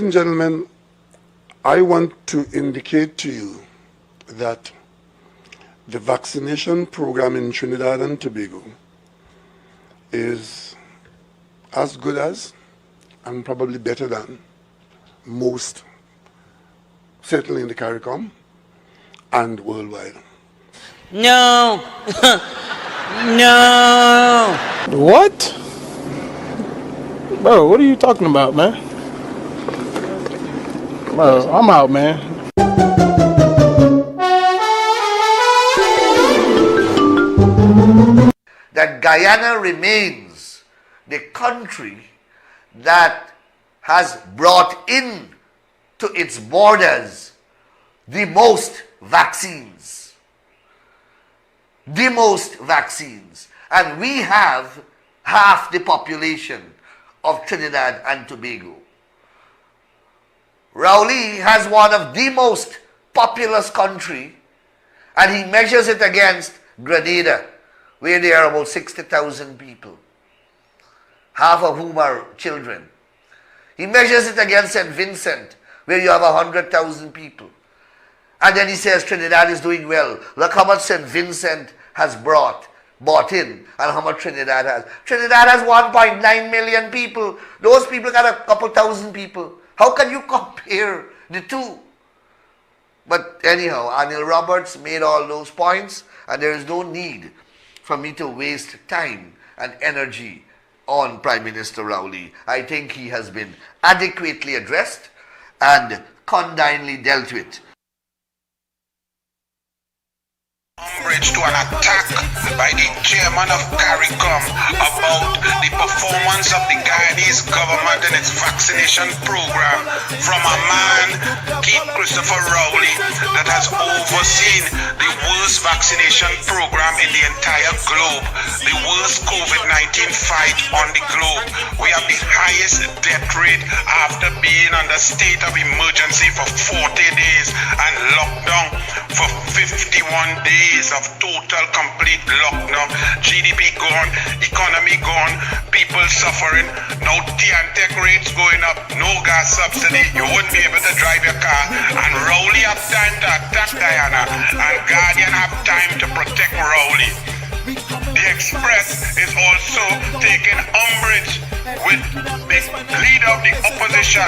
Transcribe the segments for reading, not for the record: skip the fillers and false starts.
and gentlemen, I want to indicate to you that the vaccination program in Trinidad and Tobago is as good as and probably better than most, certainly in the CARICOM and worldwide. No. No. What? Bro, what are you talking about, man? Bro, I'm out, man. That Guyana remains the country that has brought in to its borders the most vaccines. The most vaccines. And we have half the population of Trinidad and Tobago. Rowley has one of the most populous country, and he measures it against Grenada, where there are about 60,000 people, half of whom are children. He measures it against St. Vincent, where you have 100,000 people. And then he says Trinidad is doing well. Look how much St. Vincent has bought in, and how much Trinidad has. Trinidad has 1.9 million people. Those people got a couple thousand people. How can you compare the two? But anyhow, Anil Roberts made all those points, and there is no need for me to waste time and energy on Prime Minister Rowley. I think he has been adequately addressed and condignly dealt with. Umbrage to an attack by the chairman of CARICOM about the performance of the Guyanese government and its vaccination program from a man, Keith Christopher Rowley, that has overseen the worst vaccination program in the entire globe, the worst COVID-19 fight on the globe. We have the highest death rate after being under state of emergency for 40 days and lockdown for 51 days of total complete lockdown. GDP gone, economy gone, people suffering, no tea and tech rates going up, no gas subsidy, you wouldn't be able to drive your car, and Rowley have time to attack Guyana, and Guardian have time to protect Rowley. The Express is also taking umbrage with the leader of the opposition,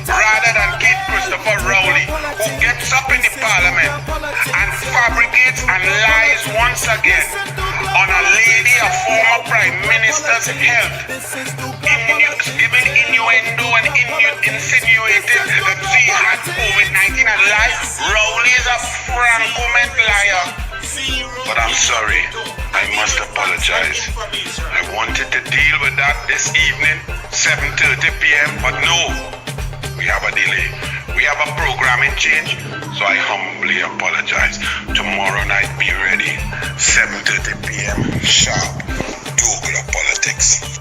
rather than Keith Christopher Rowley, who gets up in the parliament and fabricates and lies once again on a lady, a former prime minister's health, giving innuendo and insinuating that she had COVID-19 and lied. Rowley is a franco-ment liar. But I'm sorry, I must apologize. I wanted to deal with that this evening, 7:30 p.m., but no, we have a delay. We have a programming change, so I humbly apologize. Tomorrow night, be ready, 7:30 p.m. sharp. Douglas Politics.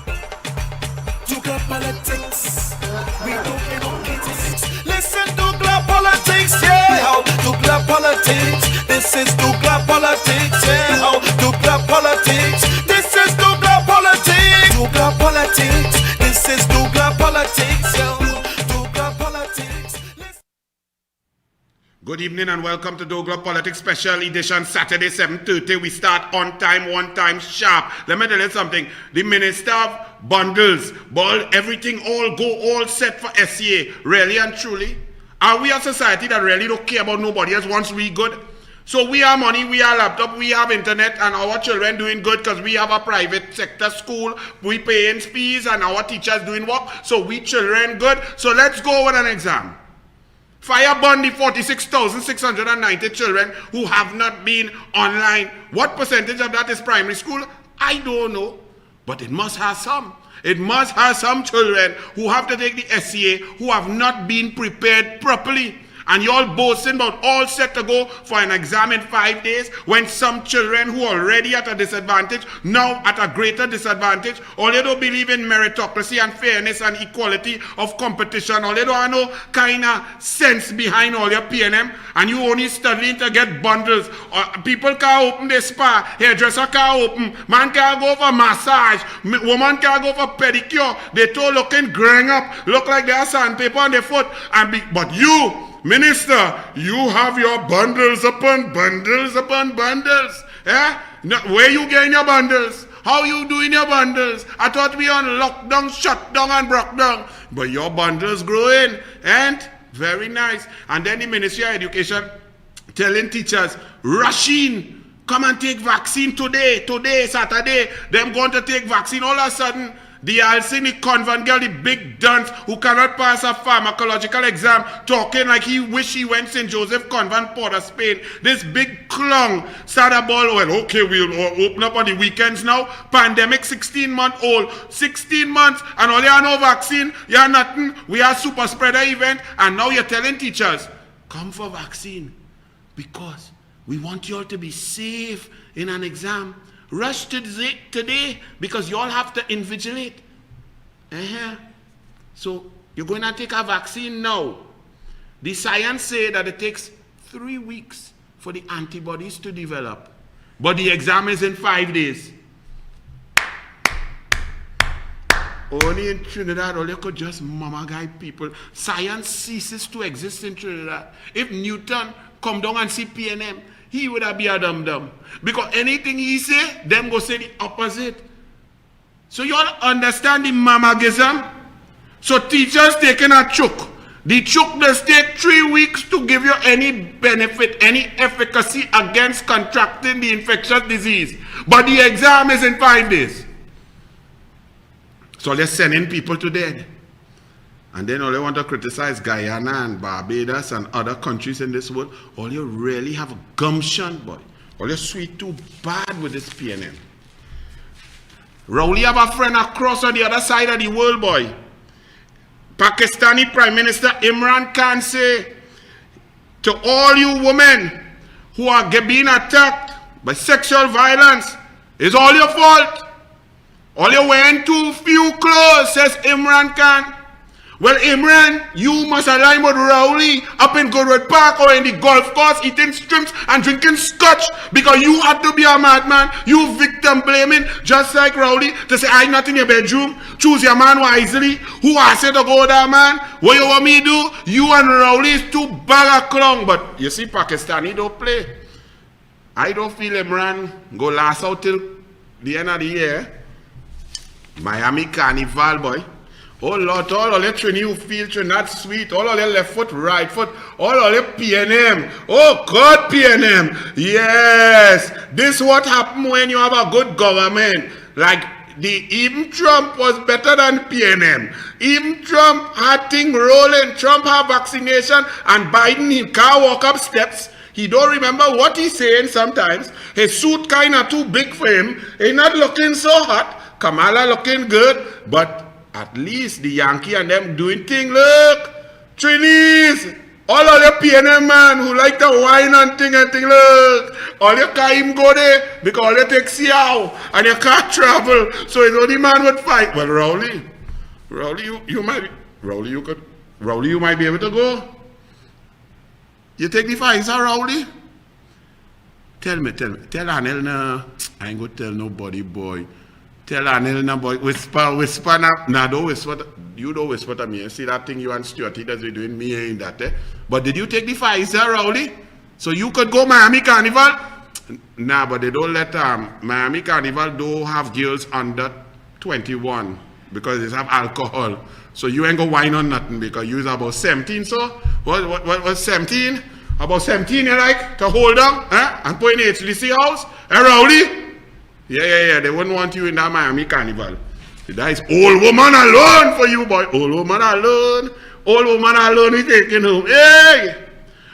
Douglas Politics. We don't get it. Listen, Douglas Politics, yeah. Douglas Politics. This is Douglas Politics, yeah. Douglas Politics. This is Douglas Politics. Douglas Politics. This is Douglas Politics, yeah. Douglas Politics. Good evening and welcome to Douglas Politics Special Edition, Saturday 7:30. We start on time, one time sharp. Let me tell you something. The Minister of Bundles, ball, everything all set for SCA. Really and truly. Are we a society that really don't care about nobody else once we good? So we have money, we have laptop, we have internet, and our children doing good because we have a private sector school. We paying fees and our teachers doing work. So we children good. So let's go with an exam. Fire burn the 46,690 children who have not been online. What percentage of that is primary school? I don't know. But it must have some. It must have some children who have to take the SCA who have not been prepared properly. And you all boasting about all set to go for an exam in 5 days, when some children who are already at a disadvantage, now at a greater disadvantage, all they don't believe in meritocracy and fairness and equality of competition, all they don't have no kind of sense behind all your P&M, and you only studying to get bundles. People can't open their spa, hairdresser can't open, man can't go for massage, woman can't go for pedicure. They all looking growing up, look like they have sandpaper on their foot, but you, minister, you have your bundles upon bundles upon bundles. Eh? No, where you getting your bundles? How you doing your bundles? I thought we on lockdown, shut down and broke down. But your bundles growing. And very nice. And then the Ministry of Education telling teachers, rush in, come and take vaccine today, Saturday. Them going to take vaccine. All of a sudden, the Alcini convent girl, the big dunce who cannot pass a pharmacological exam, talking like he wish he went St. Joseph Convent, Port of Spain. This big clown started ball, well, okay, we'll open up on the weekends now. Pandemic, 16-month-old, 16 months, and all you have no vaccine, you have nothing. We have super spreader event, and now you're telling teachers, come for vaccine, because we want you all to be safe in an exam. Rush today because you all have to invigilate. So you're going to take a vaccine now. The science say that it takes 3 weeks for the antibodies to develop. But the exam is in 5 days. Only in Trinidad, all you could just mama guy people. Science ceases to exist in Trinidad. If Newton come down and see P&M, he would have been a dum-dum. Because anything he say, them go say the opposite. So you all understand the mamagism? So teachers taking a chook. The chook does take 3 weeks to give you any benefit, any efficacy against contracting the infectious disease. But the exam is in 5 days. So they're sending people to dead. And then all you want to criticize Guyana and Barbados and other countries in this world, all you really have a gumption, boy. All you sweet too bad with this PNM. Rowley have a friend across on the other side of the world, boy. Pakistani Prime Minister Imran Khan say to all you women who are being attacked by sexual violence, it's all your fault. All you wearing too few clothes, says Imran Khan. Well, Imran, you must align with Rowley up in Goodwood Park or in the golf course eating shrimps and drinking scotch because you have to be a madman. You victim blaming just like Rowley to say, I'm not in your bedroom. Choose your man wisely. Who asked you to go there, man? What you want me to do? You and Rowley is too bag of clown. But you see, Pakistani don't play. I don't feel Imran go last out till the end of the year. Miami Carnival, boy. Oh Lord, all your Trini you feel Trinidad sweet, all your left foot, right foot, all your PNM. Oh God, PNM. Yes, this what happen when you have a good government. Like even Trump was better than PNM. Even Trump had thing rolling. Trump had vaccination and Biden, he can't walk up steps. He don't remember what he's saying sometimes. His suit kind of too big for him. He's not looking so hot. Kamala looking good, but at least the Yankee and them doing thing. Look, Trinis, all of your PNM man who like to wine and thing, look. All you can't even go there because all you take CL and you can't travel. So it's only man would fight. Well, Rowley, you might be able to go. You take the fight, sir, Rowley? Tell Anel now. I ain't gonna tell nobody, boy. Tell Anel now, boy. Whisper now. Nah, don't whisper. You don't whisper to me. You see that thing you and Stuart does be doing? Me ain't that, eh? But did you take the fight, sir, Rowley? So you could go Miami Carnival? Nah, but they don't let Miami Carnival don't have girls under 21 because they have alcohol. So you ain't go wine on nothing because you're about 17, so? What 17? About 17 you like to hold on, eh? And put in the HDC house? Eh, Rowley? Yeah, they wouldn't want you in that Miami Carnival. That is old woman alone for you, boy. Old woman alone. Old woman alone is taking home. Hey!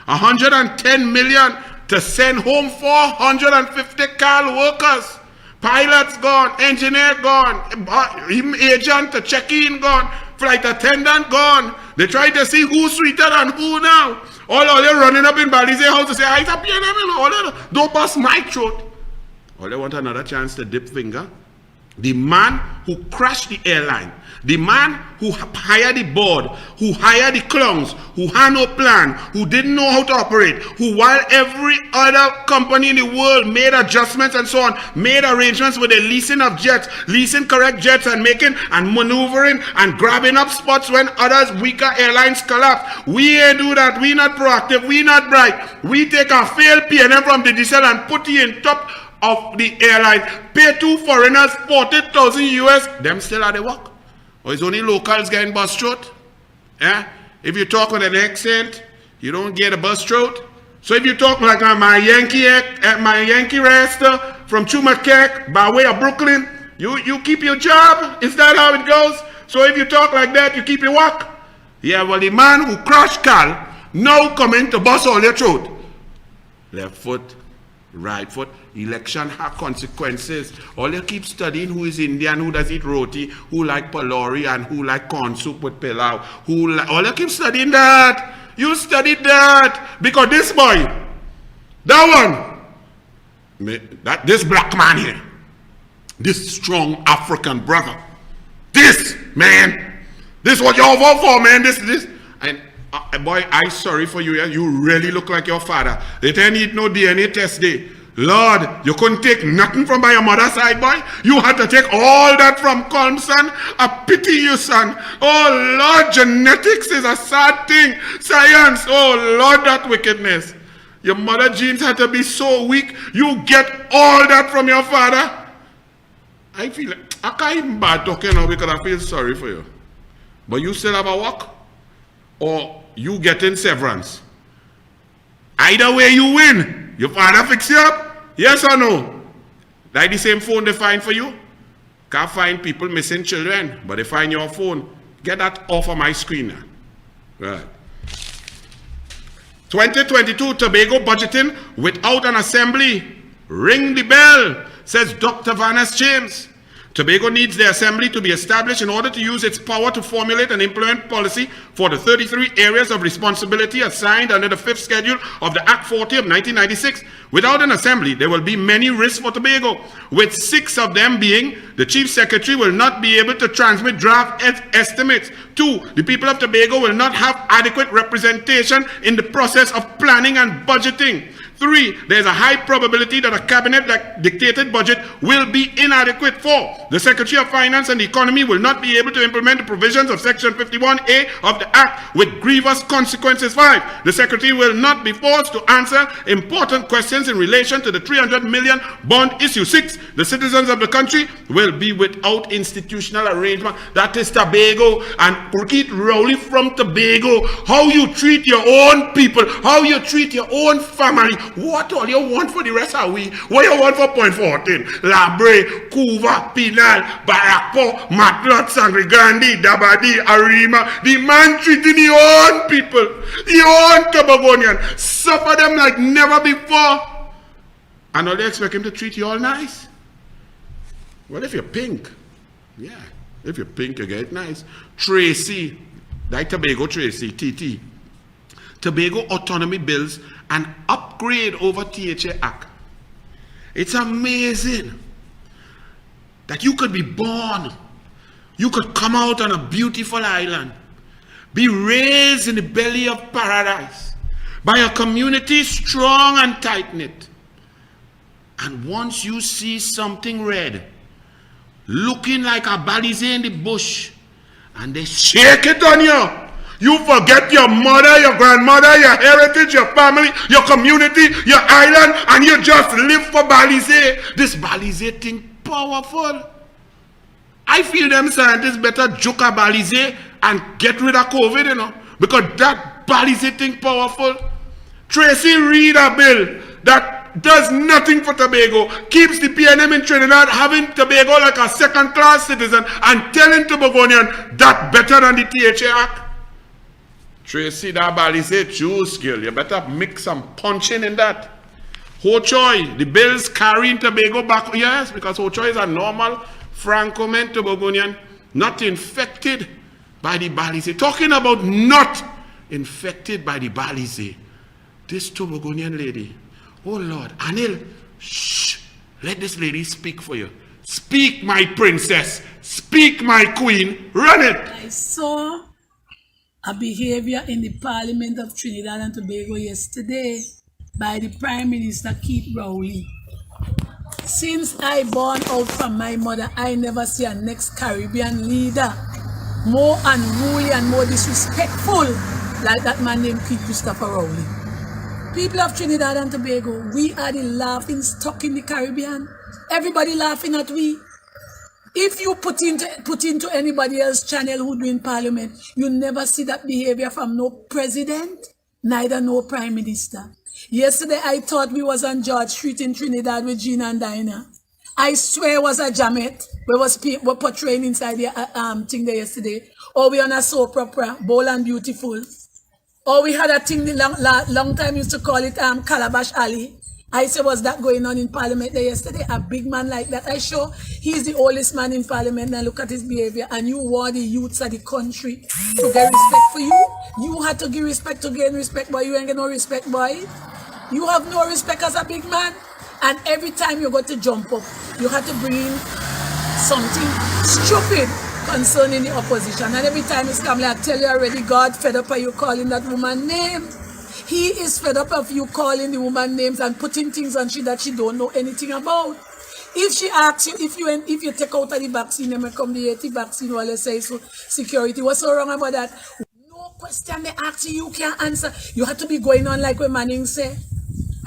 110 million to send home 450 car workers. Pilots gone, engineer gone, even agent to check in gone, flight attendant gone. They try to see who's sweeter than who now. All they running up in Balize house to say, it's a PNM, all that. Don't bust my throat. All they want another chance to dip finger. The man who crashed the airline, the man who hired the board, who hired the clowns, who had no plan, who didn't know how to operate, who while every other company in the world made adjustments and so on, made arrangements with the leasing of jets, leasing correct jets and making and maneuvering and grabbing up spots when others weaker airlines collapse. We ain't do that. We not proactive. We not bright. We take a failed PNM from the diesel and put it in top of the airline. Pay 2 foreigners 40,000 US. Them still are the work. Or it's only locals getting bus throat? Eh? If you talk with an accent, you don't get a bus throat. So if you talk like my Yankee rester from Chumakek by way of Brooklyn, you keep your job. Is that how it goes? So if you talk like that, you keep your work. Yeah, well, the man who crashed Carl now coming to bust all your throat. Left foot, right foot. Election have consequences. All you keep studying who is Indian, who does eat roti, who like palori, and who like corn soup with pilau. All you keep studying that. You studied that. Because this boy, that one, this black man here, this strong African brother, this man, this what y'all vote for, man, this. And boy, I'm sorry for you. You really look like your father. They didn't need no DNA test day. Lord, you couldn't take nothing from by your mother's side, boy. You had to take all that from Colm, son. I pity you, son. Oh, Lord, genetics is a sad thing. Science, oh, Lord, that wickedness. Your mother genes had to be so weak. You get all that from your father. I feel like, I can't even bad talking now because I feel sorry for you. But you still have a work? Or you getting severance? Either way you win. Your father fix you up? Yes or no? Like the same phone they find for you? Can't find people missing children, but they find your phone. Get that off of my screen now. Right. 2022 Tobago budgeting without an assembly. Ring the bell, says Dr. Vanessa James. Tobago needs the assembly to be established in order to use its power to formulate and implement policy for the 33 areas of responsibility assigned under the 5th schedule of the Act 40 of 1996. Without an assembly, there will be many risks for Tobago, with 6 of them being the Chief Secretary will not be able to transmit draft estimates. 2, the people of Tobago will not have adequate representation in the process of planning and budgeting. 3, there's a high probability that a cabinet-dictated budget will be inadequate. 4, the Secretary of Finance and the Economy will not be able to implement the provisions of Section 51A of the Act with grievous consequences. 5, the Secretary will not be forced to answer important questions in relation to the 300 million bond issue. 6, the citizens of the country will be without institutional arrangement. That is Tobago, and Purkit Rowley from Tobago. How you treat your own people, how you treat your own family. What all you want for the rest of we? What you want for Point 14? Labre, Kuva, Pinal, Barakpo, Matlot, Sangre Grande, Dabadi, Arima. The man treating your own people, your own Tobagonian. Suffer them like never before. And all they expect him to treat you all nice. Well, if you're pink, yeah. If you're pink, you get nice. Tracy, like Tobago Tracy, TT. Tobago autonomy bills an upgrade over THA Act. It's amazing that you could be born, you could come out on a beautiful island, be raised in the belly of paradise by a community strong and tight-knit. And once you see something red, looking like a balize in the bush, and they shake it on you, you forget your mother, your grandmother, your heritage, your family, your community, your island, and you just live for Balize. This Balize thing powerful. I feel them scientists better joke at Balize and get rid of COVID, you know, because that Balize thing powerful. Tracy read a bill that does nothing for Tobago, keeps the PNM in Trinidad having Tobago like a second-class citizen and telling Tobagonian that better than the THA Act. Tracy, that Balize true skill. You better mix some punching in that. Ho Choi, the bills carrying Tobago back. Yes, because Ho Choi is a normal Franco-man Tobagonian, not infected by the Balize. Talking about not infected by the Balize. This Tobagonian lady. Oh Lord, Anil, shh, let this lady speak for you. Speak, my princess. Speak, my queen. Run it. I saw a behavior in the Parliament of Trinidad and Tobago yesterday by the Prime Minister Keith Rowley. Since I born out from my mother, I never see a next Caribbean leader more unruly and more disrespectful like that man named Keith Christopher Rowley. People of Trinidad and Tobago, we are the laughing stock in the Caribbean. Everybody laughing at we. If you put into anybody else's channel who do in Parliament, you never see that behavior from no president, neither no prime minister. Yesterday I thought we was on George Street in Trinidad with Gina and Dinah. I swear it was a jamet. We was people portraying inside the thing there yesterday. Or we on a soap opera, Bold and Beautiful. Or we had a thing the long time used to call it Calabash Alley. I said, was that going on in Parliament there yesterday? A big man like that. I sure he's the oldest man in Parliament and look at his behavior. And you want the youths of the country to get respect for you. You had to give respect to gain respect, boy. You ain't get no respect, boy. You have no respect as a big man. And every time you got to jump up, you had to bring in something stupid concerning the opposition. And every time it's come, like I tell you already, God fed up of you calling that woman name. He is fed up of you calling the woman names and putting things on she that she don't know anything about. If she asks you, if you take out of the vaccine and come the 80 vaccine, while they say so security, what's so wrong about that? No question they ask you, you can't answer. You have to be going on like when Manning say,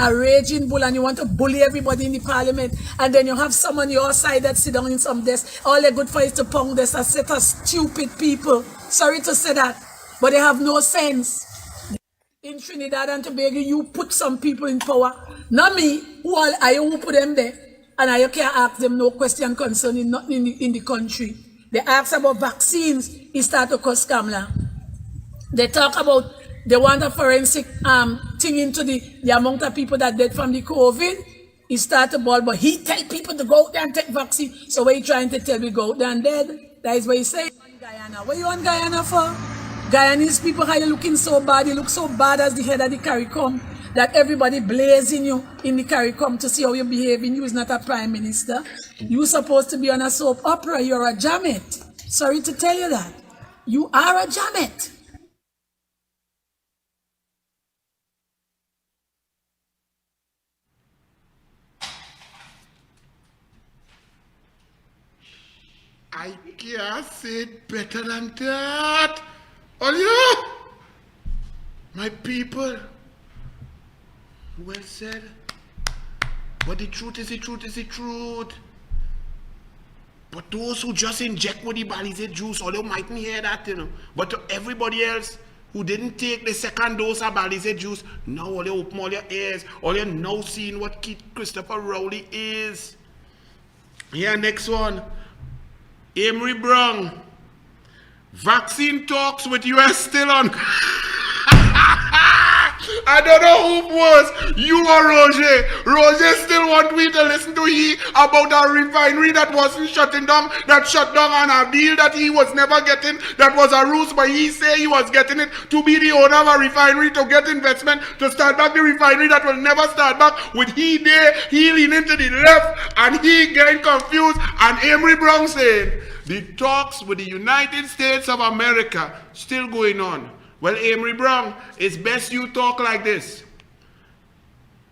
a raging bull, and you want to bully everybody in the Parliament, and then you have someone on your side that sit down in some desk. All they're good for is to pound this, a set of stupid people. Sorry to say that, but they have no sense. In Trinidad and Tobago, you put some people in power. Not me. Who are you who put them there? And you can't ask them no question concerning nothing in the country. They ask about vaccines, it start to cause scam. They talk about, they want a forensic thing into the amount of people that dead from the COVID. He start to ball, but he tell people to go out there and take vaccine. So what are you trying to tell me, go out there and dead? That is what he say. Guyana. What you on Guyana for? Guyanese people, how you looking so bad? You look so bad as the head of the CARICOM that everybody blazing you in the CARICOM to see how you're behaving. You is not a prime minister. You're supposed to be on a soap opera. You're a jamet. Sorry to tell you that. You are a jamet. I can't say it better than that. Oh yeah, my people. Well said. But the truth is the truth is the truth. But those who just inject with the Balize juice, all you mightn't hear that, you know. But to everybody else who didn't take the second dose of Balize juice, now all you open all your ears, all you now seeing what Keith Christopher Rowley is. Here, next one. Emery Brown. Vaccine talks with US still on. I don't know who it was, you or Roger. Roger still want me to listen to he about a refinery that wasn't shutting down, that shut down on a deal that he was never getting, that was a ruse, but he say he was getting it to be the owner of a refinery, to get investment, to start back the refinery that will never start back. With he there, he leaning to the left, and he getting confused, and Emery Brown saying, the talks with the United States of America still going on. Well, Emery Brown, it's best you talk like this.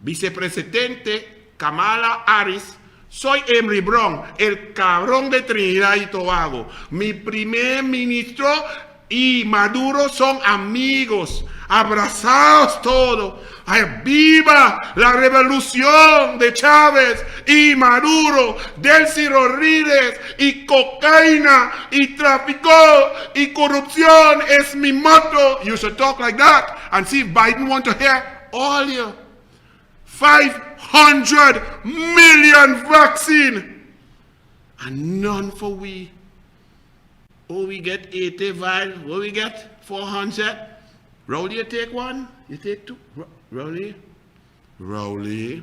Vicepresidente Kamala Harris, soy Emery Brown, el cabrón de Trinidad y Tobago. Mi primer ministro y Maduro son amigos, abrazados todos. Ay, ¡viva la revolución de Chávez y Maduro, Delcy Rodríguez y cocaína y tráfico y corrupción es mi motto? You should talk like that and see if Biden want to hear all you. 500 million vaccine and none for we. Oh, we get 80 vials. What we get? 400. Rowley, you take one? You take two? Rowley? Rowley?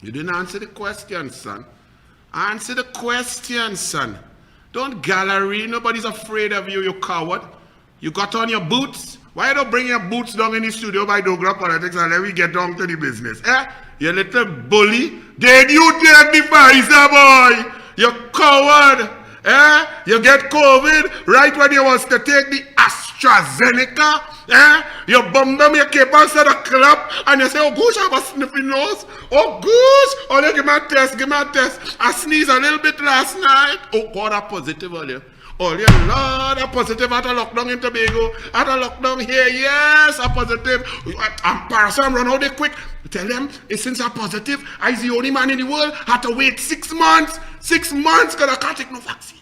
You didn't answer the question, son. Answer the question, son. Don't gallery. Nobody's afraid of you, you coward. You got on your boots. Why don't bring your boots down in the studio by Douglas Politics and let me get down to the business? Eh? You little bully. Did you take the Pfizer, boy? You coward. Eh? You get COVID right when you was to take the AstraZeneca. Eh? You bum them, you keep on to the club and you say, oh gosh, I have a sniffing nose. Oh gosh, oh give me a test, give me a test. I sneezed a little bit last night. Oh God, I'm positive earlier. Oh, yeah, Lord, I'm positive at a lockdown in Tobago. At a lockdown here, yes, I'm positive. I'm parasite, run out there quick. Tell them, since I'm positive, I'm the only man in the world. Had to wait 6 months. 6 months because I can't take no vaccine.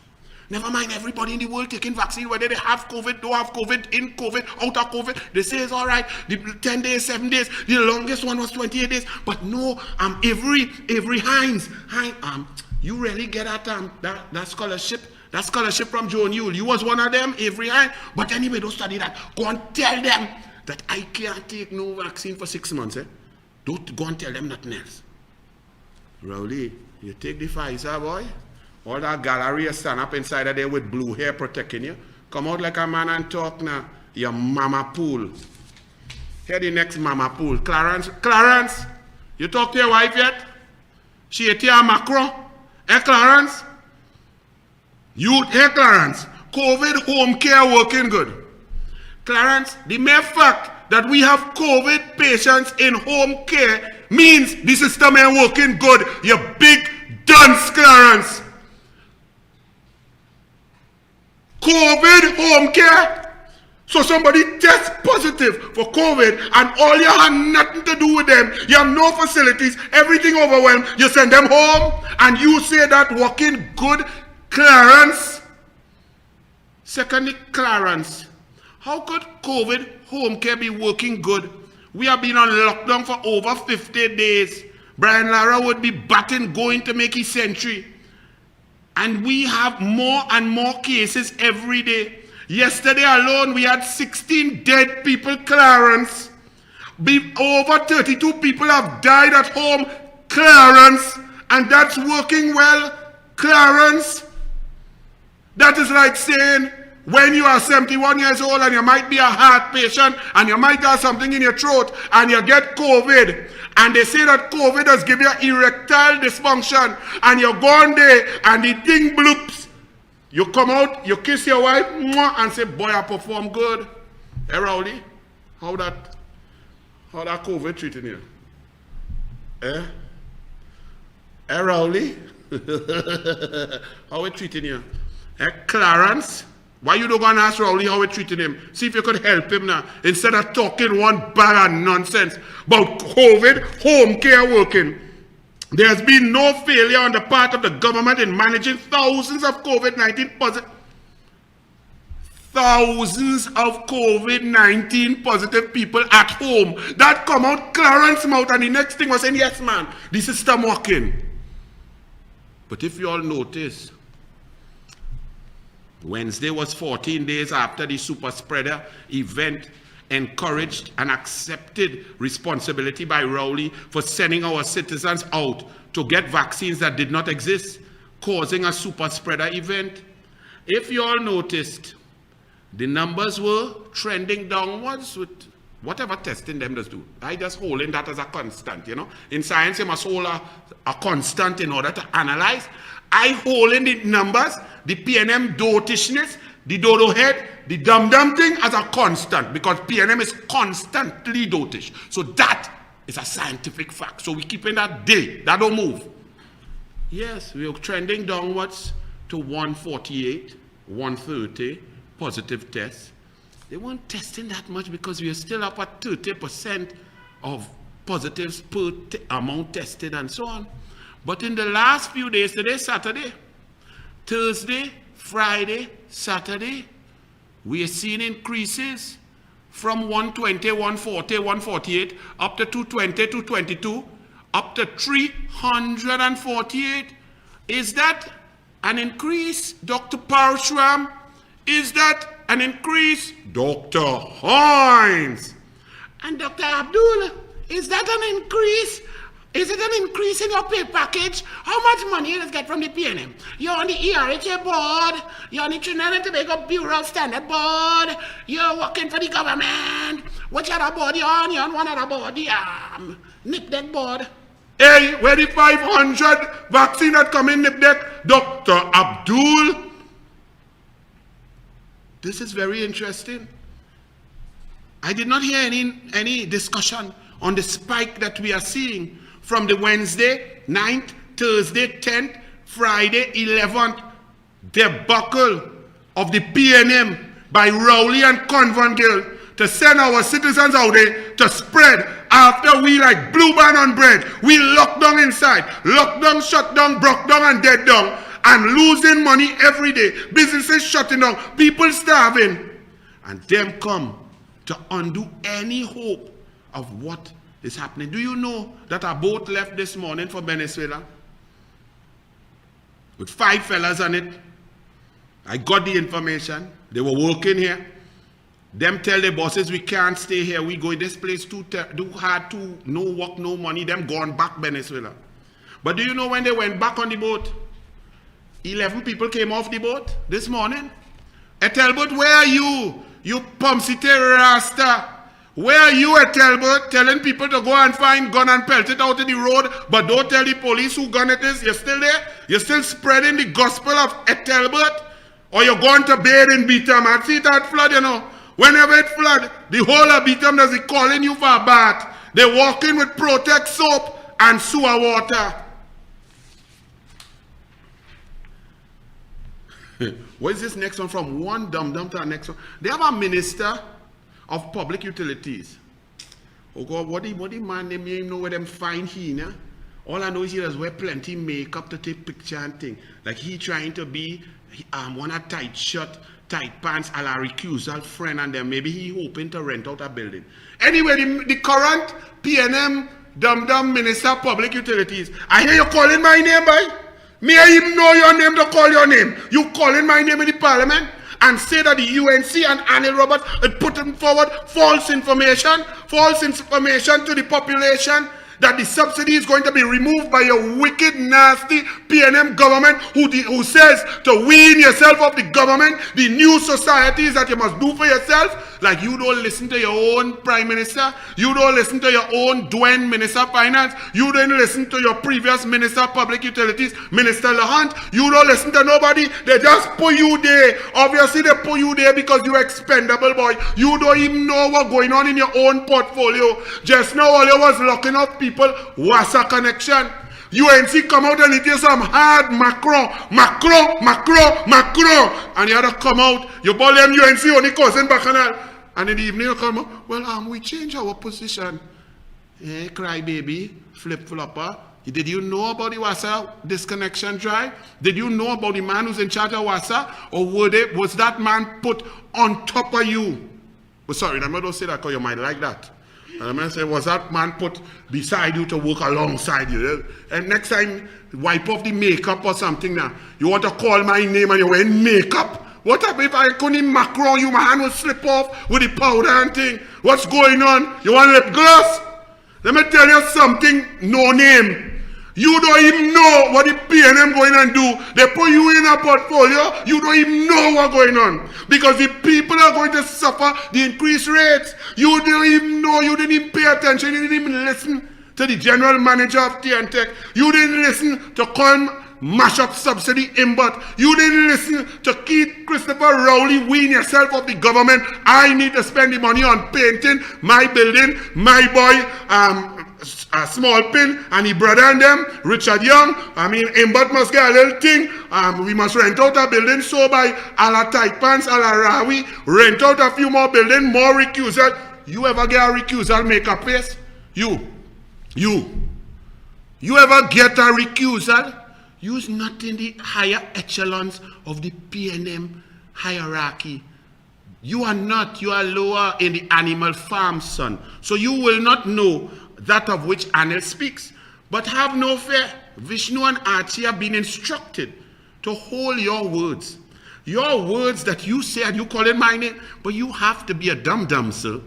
Never mind everybody in the world taking vaccine, whether they have COVID, don't have COVID, in COVID, out of COVID. They say it's all right. The 10 days, 7 days. The longest one was 28 days. But no, Avery Hines. You really get that scholarship? That scholarship from Joe Newell. You was one of them, Avery Hines. But anyway, don't study that. Go and tell them that I can't take no vaccine for 6 months. Eh? Don't go and tell them nothing else. Rowley, you take the Pfizer, boy. All that gallery stand up inside of there with blue hair protecting you. Come out like a man and talk now. Your mama pool. Here the next mama pool. Clarence, you talk to your wife yet? She ate your macro? Eh, Clarence? Hey, Clarence, COVID home care working good. Clarence, the mere fact that we have COVID patients in home care means the system ain't working good. You big dunce, Clarence. COVID home care. So somebody tests positive for COVID and all you have nothing to do with them. You have no facilities, everything overwhelmed. You send them home and you say that working good. Clarence. Secondly, Clarence. How could COVID home care be working good? We have been on lockdown for over 50 days. Brian Lara would be batting going to make his century. And we have more and more cases every day. Yesterday alone, we had 16 dead people, Clarence. Over 32 people have died at home, Clarence. And that's working well, Clarence. That is like saying, when you are 71 years old and you might be a heart patient and you might have something in your throat and you get COVID and they say that COVID does give you erectile dysfunction and you go on there and the thing bloops. You come out, you kiss your wife and say, boy, I perform good. Hey, Rowley, how that COVID treating you? Eh? Hey, Rowley, how it treating you? Hey, Clarence, why you don't go and ask Rowley how we treating him? See if you could help him now. Instead of talking one bag of nonsense about COVID, home care working. There's been no failure on the part of the government in managing thousands of COVID-19 positive. Thousands of COVID-19 positive people at home. That come out Clarence's mouth and the next thing was saying, yes man, the system working. But if you all notice, Wednesday was 14 days after the super spreader event encouraged and accepted responsibility by Rowley for sending our citizens out to get vaccines that did not exist, causing a super spreader event. If you all noticed, the numbers were trending downwards with whatever testing them does do. I just holding that as a constant, you know. In science, you must hold a constant in order to analyze. I holding the numbers, the PNM dotishness, the dodo head, the dum-dum thing as a constant because PNM is constantly dotish. So that is a scientific fact. So we keep in that day. That don't move. Yes, we are trending downwards to 148, 130 positive tests. They weren't testing that much because we are still up at 30% of positives per amount tested and so on. But in the last few days, today, Saturday, Thursday, Friday, Saturday, we are seeing increases from 120, 140, 148, up to 220, 222, up to 348. Is that an increase, Dr. Parashram? Is that an increase, Dr. Hines? And Dr. Abdul, is that an increase? Is it an increase in your pay package? How much money you get from the PNM? You're on the ERHA board. You're on the Trinidad and Tobago Bureau of Standard board. You're working for the government. Which other board you're on? You're on one other board, the NIPDEC board. Hey, where the 500 vaccine that come in NIPDEC? Dr. Abdul. This is very interesting. I did not hear any discussion on the spike that we are seeing from the Wednesday 9th, Thursday 10th, Friday 11th debacle of the PNM by Rowley and Convent to send our citizens out there to spread after we like blue band on bread. We locked down inside, locked down, shut down, broke down and dead down and losing money every day. Businesses shutting down, people starving. And them come to undo any hope of what is happening. Do you know that a boat left this morning for Venezuela with 5 fellas on it? I got the information. They were working here. Them tell their bosses, we can't stay here. We go in this place too hard, too no work, no money. Them gone back Venezuela. But do you know when they went back on the boat? 11 people came off the boat this morning. Talbot, where are you? You Pumsite Rasta. Where are you at Talbot telling people to go and find gun and pelt it out in the road, but don't tell the police who gun it is? You're still there? You're still spreading the gospel of Talbot? Or you're going to bathe in Beetham and see that flood, you know? Whenever it flood, the whole of Beetham does it calling you for a bath. They walk in with Protect soap and sewer water. What is this next one from? One dum-dum to the next one. They have a minister of public utilities. Oh God, what the man name? You know where them find he, nah? All I know is he does wear plenty makeup to take picture and thing. Like he trying to be one a tight shirt, tight pants, a la recusal friend, and then maybe he hoping to rent out a building. Anyway, the current PNM dum-dum minister of public utilities. I hear you calling my name, boy. May I even know your name to call your name? You calling my name in the parliament and say that the UNC and Anil Roberts are putting forward false information to the population that the subsidy is going to be removed by your wicked, nasty PNM government who says to wean yourself of the government, the new societies that you must do for yourself. Like you don't listen to your own prime minister, you don't listen to your own Dwayne minister of finance, you don't listen to your previous minister of public utilities, Minister Lahant, you don't listen to nobody. They just put you there. Obviously they put you there because you're expendable, boy. You don't even know what's going on in your own portfolio. Just now all you was locking up people, Wassa connection. UNC come out and it is some hard Macron, and you had to come out, you ball them UNC only cousin Bacchanal, and in the evening you come out, well, we change our position. Hey, cry baby, flip-flopper. Did you know about the Wassa disconnection drive? Did you know about the man who's in charge of Wassa? Or was that man put on top of you? Well, sorry, I'm not going to say that because you might like that. And I'm going to say, was that man put beside you to work alongside you? And next time, wipe off the makeup or something now. You want to call my name and you're wearing makeup? What if I couldn't Macron, you, my hand will slip off with the powder and thing? What's going on? You want lip gloss? Let me tell you something, no name. You don't even know what the PNM going and do. They put you in a portfolio, you don't even know what's going on. Because the people are going to suffer the increased rates. You don't even know, you didn't even pay attention, you didn't even listen to the general manager of TNTech. You didn't listen to Con mash up subsidy input. You didn't listen to Keith Christopher Rowley wean yourself of the government. I need to spend the money on painting my building, my boy, Small Pin and his brother and them, Richard Young. I mean, Imbot must get a little thing. We must rent out a building, so by a la tight pants, a la Rawi, rent out a few more buildings, more recusal. You ever get a recusal makeup face? You ever get a recusal? You's not in the higher echelons of the PNM hierarchy. You are not. You are lower in the animal farm, son. So you will not know that of which Anil speaks. But have no fear. Vishnu and Archie have been instructed to hold your words. Your words that you say and you call it my name, but you have to be a dum-dum, sir.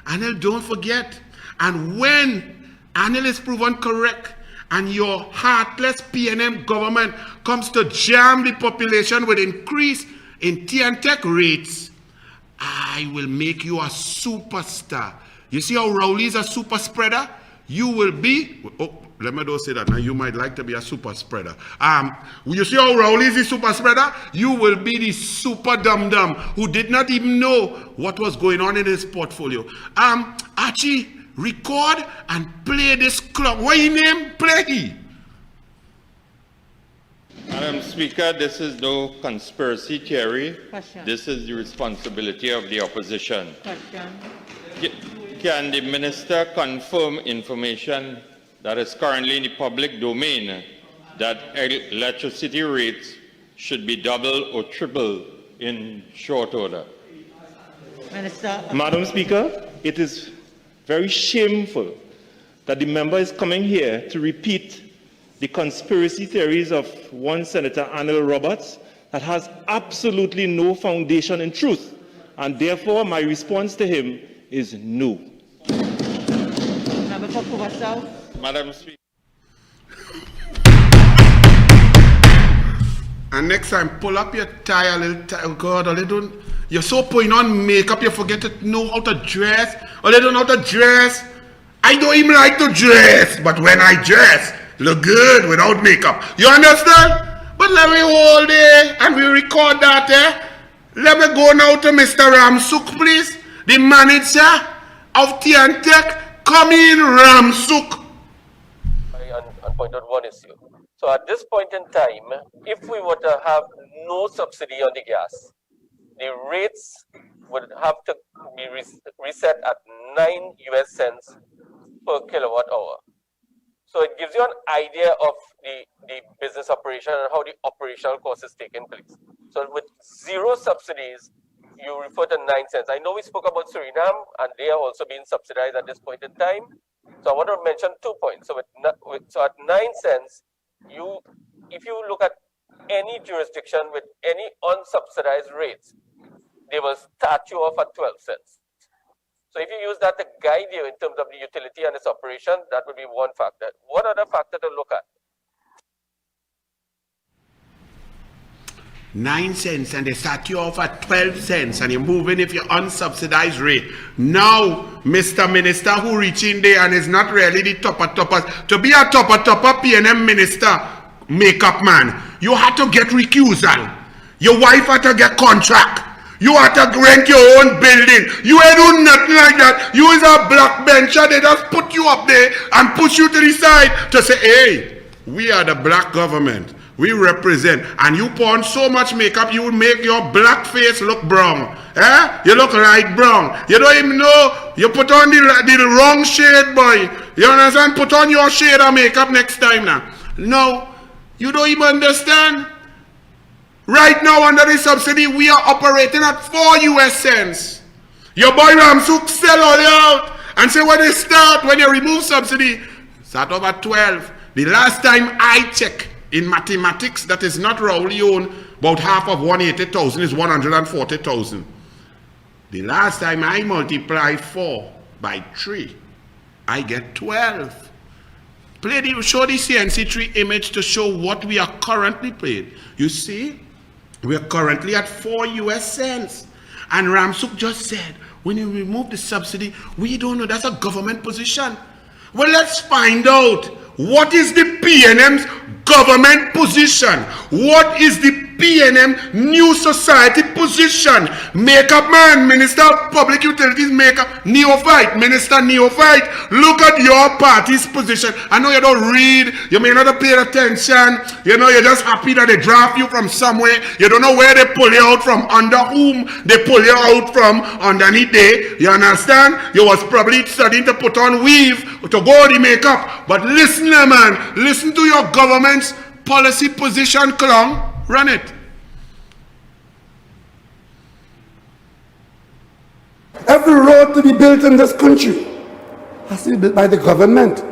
Anil, don't forget. And when and it is proven correct, and your heartless PNM government comes to jam the population with increase in TNTech rates, I will make you a superstar. You see how Rowley is a super spreader? You will be, oh, let me don't say that now, you might like to be a super spreader. You see how Rowley is the super spreader? You will be the super dum-dum who did not even know what was going on in his portfolio. Archie, record and play this clock. What your name? Play he. Madam Speaker, this is no conspiracy theory. Question. This is the responsibility of the opposition. Question. Can the minister confirm information that is currently in the public domain that electricity rates should be double or triple in short order? Minister. Madam Speaker, it is very shameful that the member is coming here to repeat the conspiracy theories of one Senator Arnold Roberts that has absolutely no foundation in truth, and therefore my response to him is no. Member for Cuba South. Madam Speaker. And next time, pull up your tie a little tie. Oh God, or they don't. You're so putting on makeup, you forget to know how to dress. Or they don't know how to dress. I don't even like to dress, but when I dress, look good without makeup. You understand? But let me hold it and we record that, eh? Let me go now to Mr. Ramsuk, please. The manager of TNTech. Come in, Ramsuk. And point out one issue. So at this point in time, if we were to have no subsidy on the gas, the rates would have to be reset at 9 US cents per kilowatt hour. So it gives you an idea of the business operation and how the operational cost is taking place. So with zero subsidies, you refer to 9 cents. I know we spoke about Suriname and they are also being subsidized at this point in time. So I want to mention 2 points. So so at 9 cents, if you look at any jurisdiction with any unsubsidized rates, they will start you off at 12 cents. So if you use that to guide you in terms of the utility and its operation, that would be one factor. One other factor to look at. 9 cents and they start you off at 12 cents and you're moving if you're unsubsidized rate. Now, Mr. Minister who reach in there and is not really the topper, to be a topper PNM minister, makeup man, you had to get recusal. Your wife had to get contract. You had to rent your own building. You ain't do nothing like that. You is a black bencher. They just put you up there and push you to the side to say, hey, we are the black government. We represent. And you put on so much makeup, you will make your black face look brown. Eh? You look light brown. You don't even know. You put on the wrong shade, boy. You understand? Put on your shade of makeup next time now. No, you don't even understand. Right now, under the subsidy, we are operating at 4 US cents. Your boy Ramsuk sell all out and say when they start, when you remove subsidy, start over 12. The last time I checked in mathematics, that is not Rowley own, about half of 180,000 is 140,000. The last time I multiply 4 by 3, I get 12. Show the CNC3 image to show what we are currently paid. You see? We are currently at 4 US cents. And Ramsuk just said, when you remove the subsidy, we don't know. That's a government position. Well, let's find out. What is the PNM's government position? What is the PNM New Society position? Makeup man, Minister of Public Utilities, makeup, neophyte, Minister neophyte. Look at your party's position. I know you don't read, you may not have paid attention, you know, you're just happy that they draft you from somewhere. You don't know where they pull you out from, under whom they pull you out from, underneath there. You understand? You was probably studying to put on weave, to go the makeup. But listen, man, listen to your government's policy position, clown. Run it. Every road to be built in this country has to be built by the government.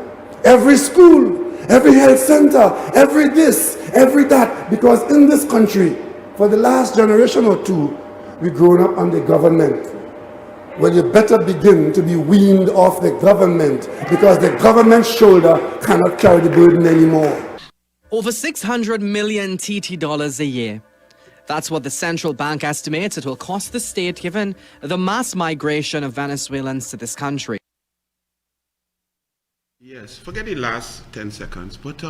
Every school, every health center, every this, every that. Because in this country, for the last generation or two, we've grown up under government. well, you better begin to be weaned off the government, because the government's shoulder cannot carry the burden anymore. Over 600 million TT dollars a year. That's what the central bank estimates it will cost the state given the mass migration of Venezuelans to this country. Yes, forget the last 10 seconds, but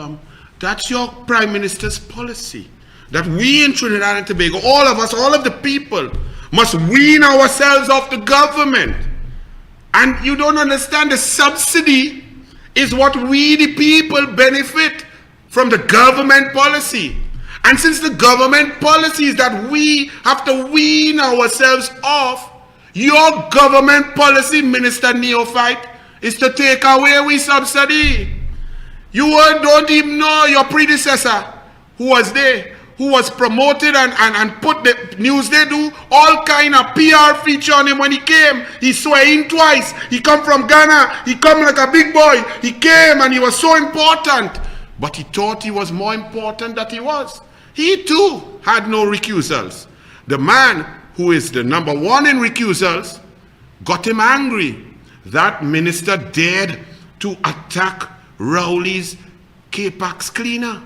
that's your Prime Minister's policy. That we in Trinidad and Tobago, all of us, all of the people, must wean ourselves off the government. And you don't understand, the subsidy is what we the people benefit from the government policy. And since the government policy is that we have to wean ourselves off, your government policy, Minister Neophyte, is to take away we subsidy. You don't even know your predecessor who was there, who was promoted and put the news. They do all kind of PR feature on him when he came. He swear in twice. He come from Ghana. He come like a big boy. He came and he was so important. But he thought he was more important than he was. He too had no recusals. The man who is the number one in recusals got him angry. That minister dared to attack Rowley's K-Pax cleaner.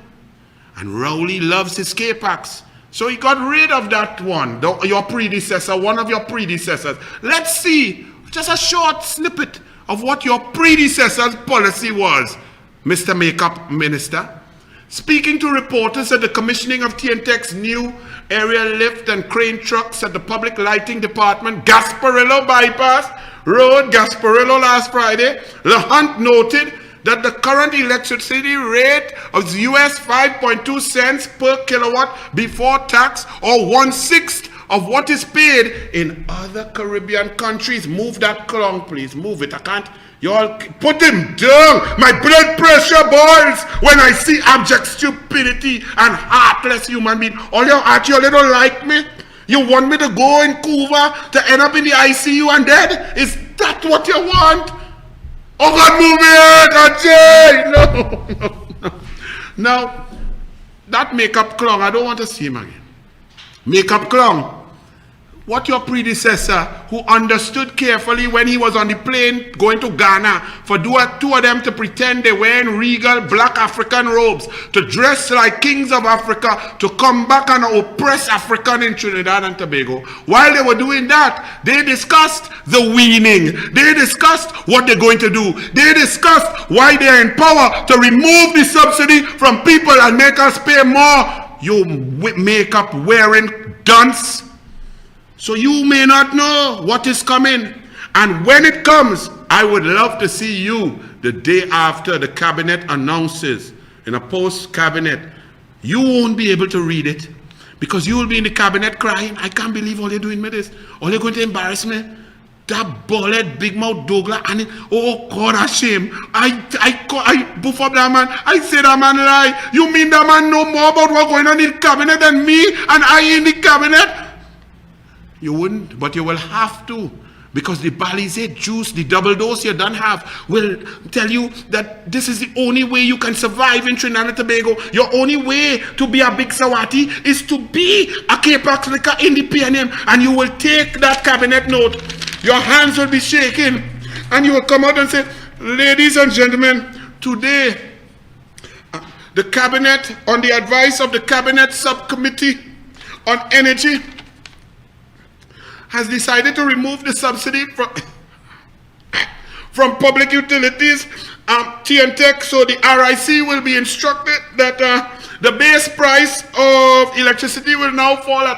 And Rowley loves his K-Pax. So he got rid of that one, your predecessor, one of your predecessors. Let's see just a short snippet of what your predecessor's policy was, Mr. Makeup Minister. Speaking to reporters at the commissioning of TNTEC's new aerial lift and crane trucks at the Public Lighting Department, Gasparillo Bypass Road, Gasparillo last Friday, LeHunt noted that the current electricity rate of US 5.2 cents per kilowatt before tax, or 1/6 of what is paid in other Caribbean countries. Move that clong, please. Move it. I can't. You all put him down. My blood pressure boils when I see abject stupidity and heartless human being. All your heart, you don't like me? You want me to go in Cuba to end up in the ICU and dead? Is that what you want? Oh God, move it, no. Now, that makeup clown, I don't want to see him again. Makeup clown. What your predecessor, who understood carefully when he was on the plane going to Ghana, for two of them to pretend they were in regal black African robes, to dress like kings of Africa, to come back and oppress African in Trinidad and Tobago. While they were doing that, they discussed the weaning. They discussed what they're going to do. They discussed why they're in power to remove the subsidy from people and make us pay more. You makeup wearing dunce. So you may not know what is coming. And when it comes, I would love to see you the day after the cabinet announces in a post-cabinet. You won't be able to read it because you will be in the cabinet crying. I can't believe all you're doing with this. All you're going to embarrass me. That bullet, big mouth Douglas, and oh God, a shame. I boof up that man. I say that man lie. You mean that man know more about what's going on in the cabinet than me and I in the cabinet? You wouldn't, but you will have to, because the Balizé juice, the double dose you don't have, will tell you that this is the only way you can survive in Trinidad and Tobago. Your only way to be a big Sawati is to be a K-Pax liquor in the PNM, and you will take that cabinet note. Your hands will be shaking, and you will come out and say, ladies and gentlemen, today, the cabinet, on the advice of the cabinet subcommittee on energy, has decided to remove the subsidy from public utilities, TNTEC, so the RIC will be instructed that the base price of electricity will now fall at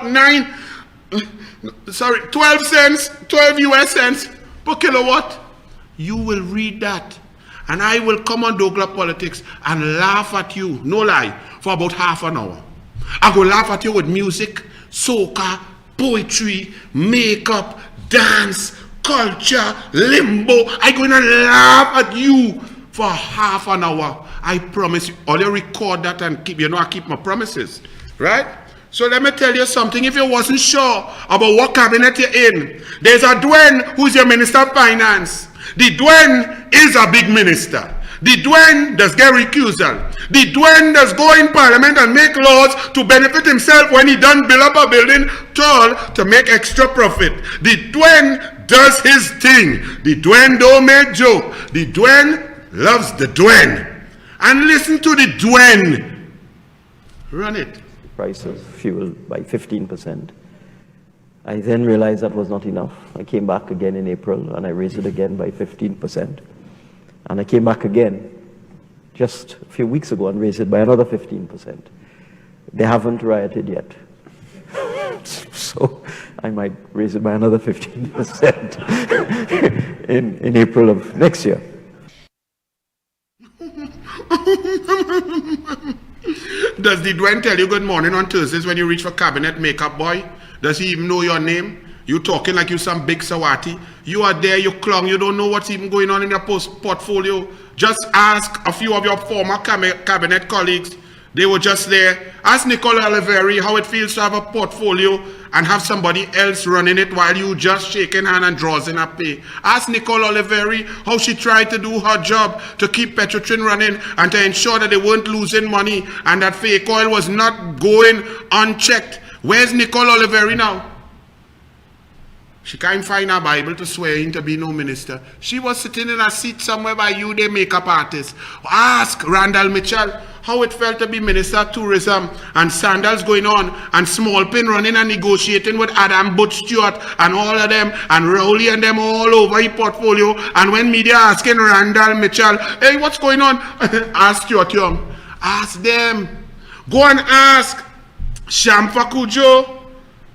12 US cents per kilowatt. You will read that, and I will come on Douglas Politics and laugh at you, no lie, for about half an hour. I go laugh at you with music, soca, poetry, makeup, dance, culture, limbo. I'm going to laugh at you for half an hour. I promise you. All you record that and keep, I keep my promises. Right? So let me tell you something. If you wasn't sure about what cabinet you're in, there's a Dwayne who's your Minister of Finance. The Dwayne is a big minister. The Dwayne does get recusal. The Dwayne does go in parliament and make laws to benefit himself when he done build up a building tall to make extra profit. The Dwayne does his thing. The Dwayne don't make joke. The Dwayne loves the Dwayne. And listen to the Dwayne. Run it. Price of fuel by 15%. I then realized that was not enough. I came back again in April and I raised it again by 15%. And I came back again just a few weeks ago and raised it by another 15%. They haven't rioted yet. So I might raise it by another 15% in April of next year. Does the Dwayne tell you good morning on Thursdays when you reach for cabinet makeup, boy? Does he even know your name? You talking like you some big Sawati. You are there, you clung, you don't know what's even going on in your portfolio. Just ask a few of your former cabinet colleagues. They were just there. Ask Nicole Oliveri how it feels to have a portfolio and have somebody else running it while you just shaking hand and draws in a pay. Ask Nicole Oliveri how she tried to do her job to keep Petrotrin running and to ensure that they weren't losing money and that fake oil was not going unchecked. Where's Nicole Oliveri now? She can't find her Bible to swear in to be no minister. She was sitting in a seat somewhere by you, the makeup artist. Ask Randall Mitchell how it felt to be Minister of Tourism and sandals going on and Smallpin running and negotiating with Adam Butch Stewart and all of them and Rowley and them all over his portfolio. And when media asking Randall Mitchell, hey, what's going on? Ask Stuart Young. Ask them. Go and ask Shamfa Kujo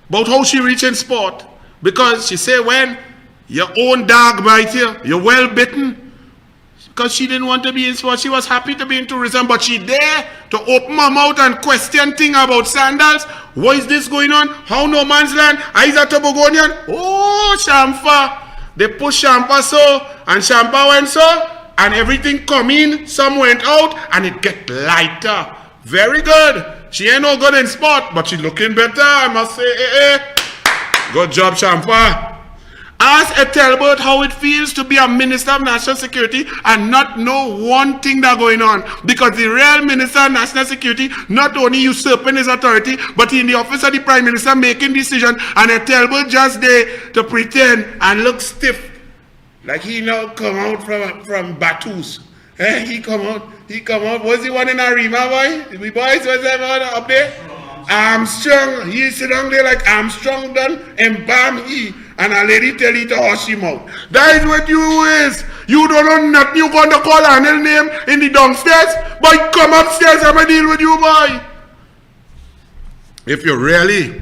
about how she reached in sport. Because she say when your own dog bite you, you're well bitten. Because she didn't want to be in sport. She was happy to be in tourism, but she dare to open her mouth and question things about sandals. What is this going on? How no man's land? Is a Tobogonian? Oh, Shamfa. They push Shamfa so, and Shamfa went so, and everything come in, some went out, and it get lighter. Very good. She ain't no good in sport, but she looking better, I must say. Good job, Shamfa. Ask Ethelbert how it feels to be a Minister of National Security and not know one thing that's going on. Because the real Minister of National Security not only usurping his authority, but in the office of the Prime Minister making decisions, and Ethelbert just there to pretend and look stiff. Like he now come out from Batus. He come out. What's the one in Arima, boy? We boys, what's that up there? Armstrong, he sit down there like Armstrong done, embalm he, and a lady tell he to hush him out. That is what you is. You don't know nothing. You going to call Anel name in the downstairs? Boy, come upstairs, I'm going to deal with you, boy. If you really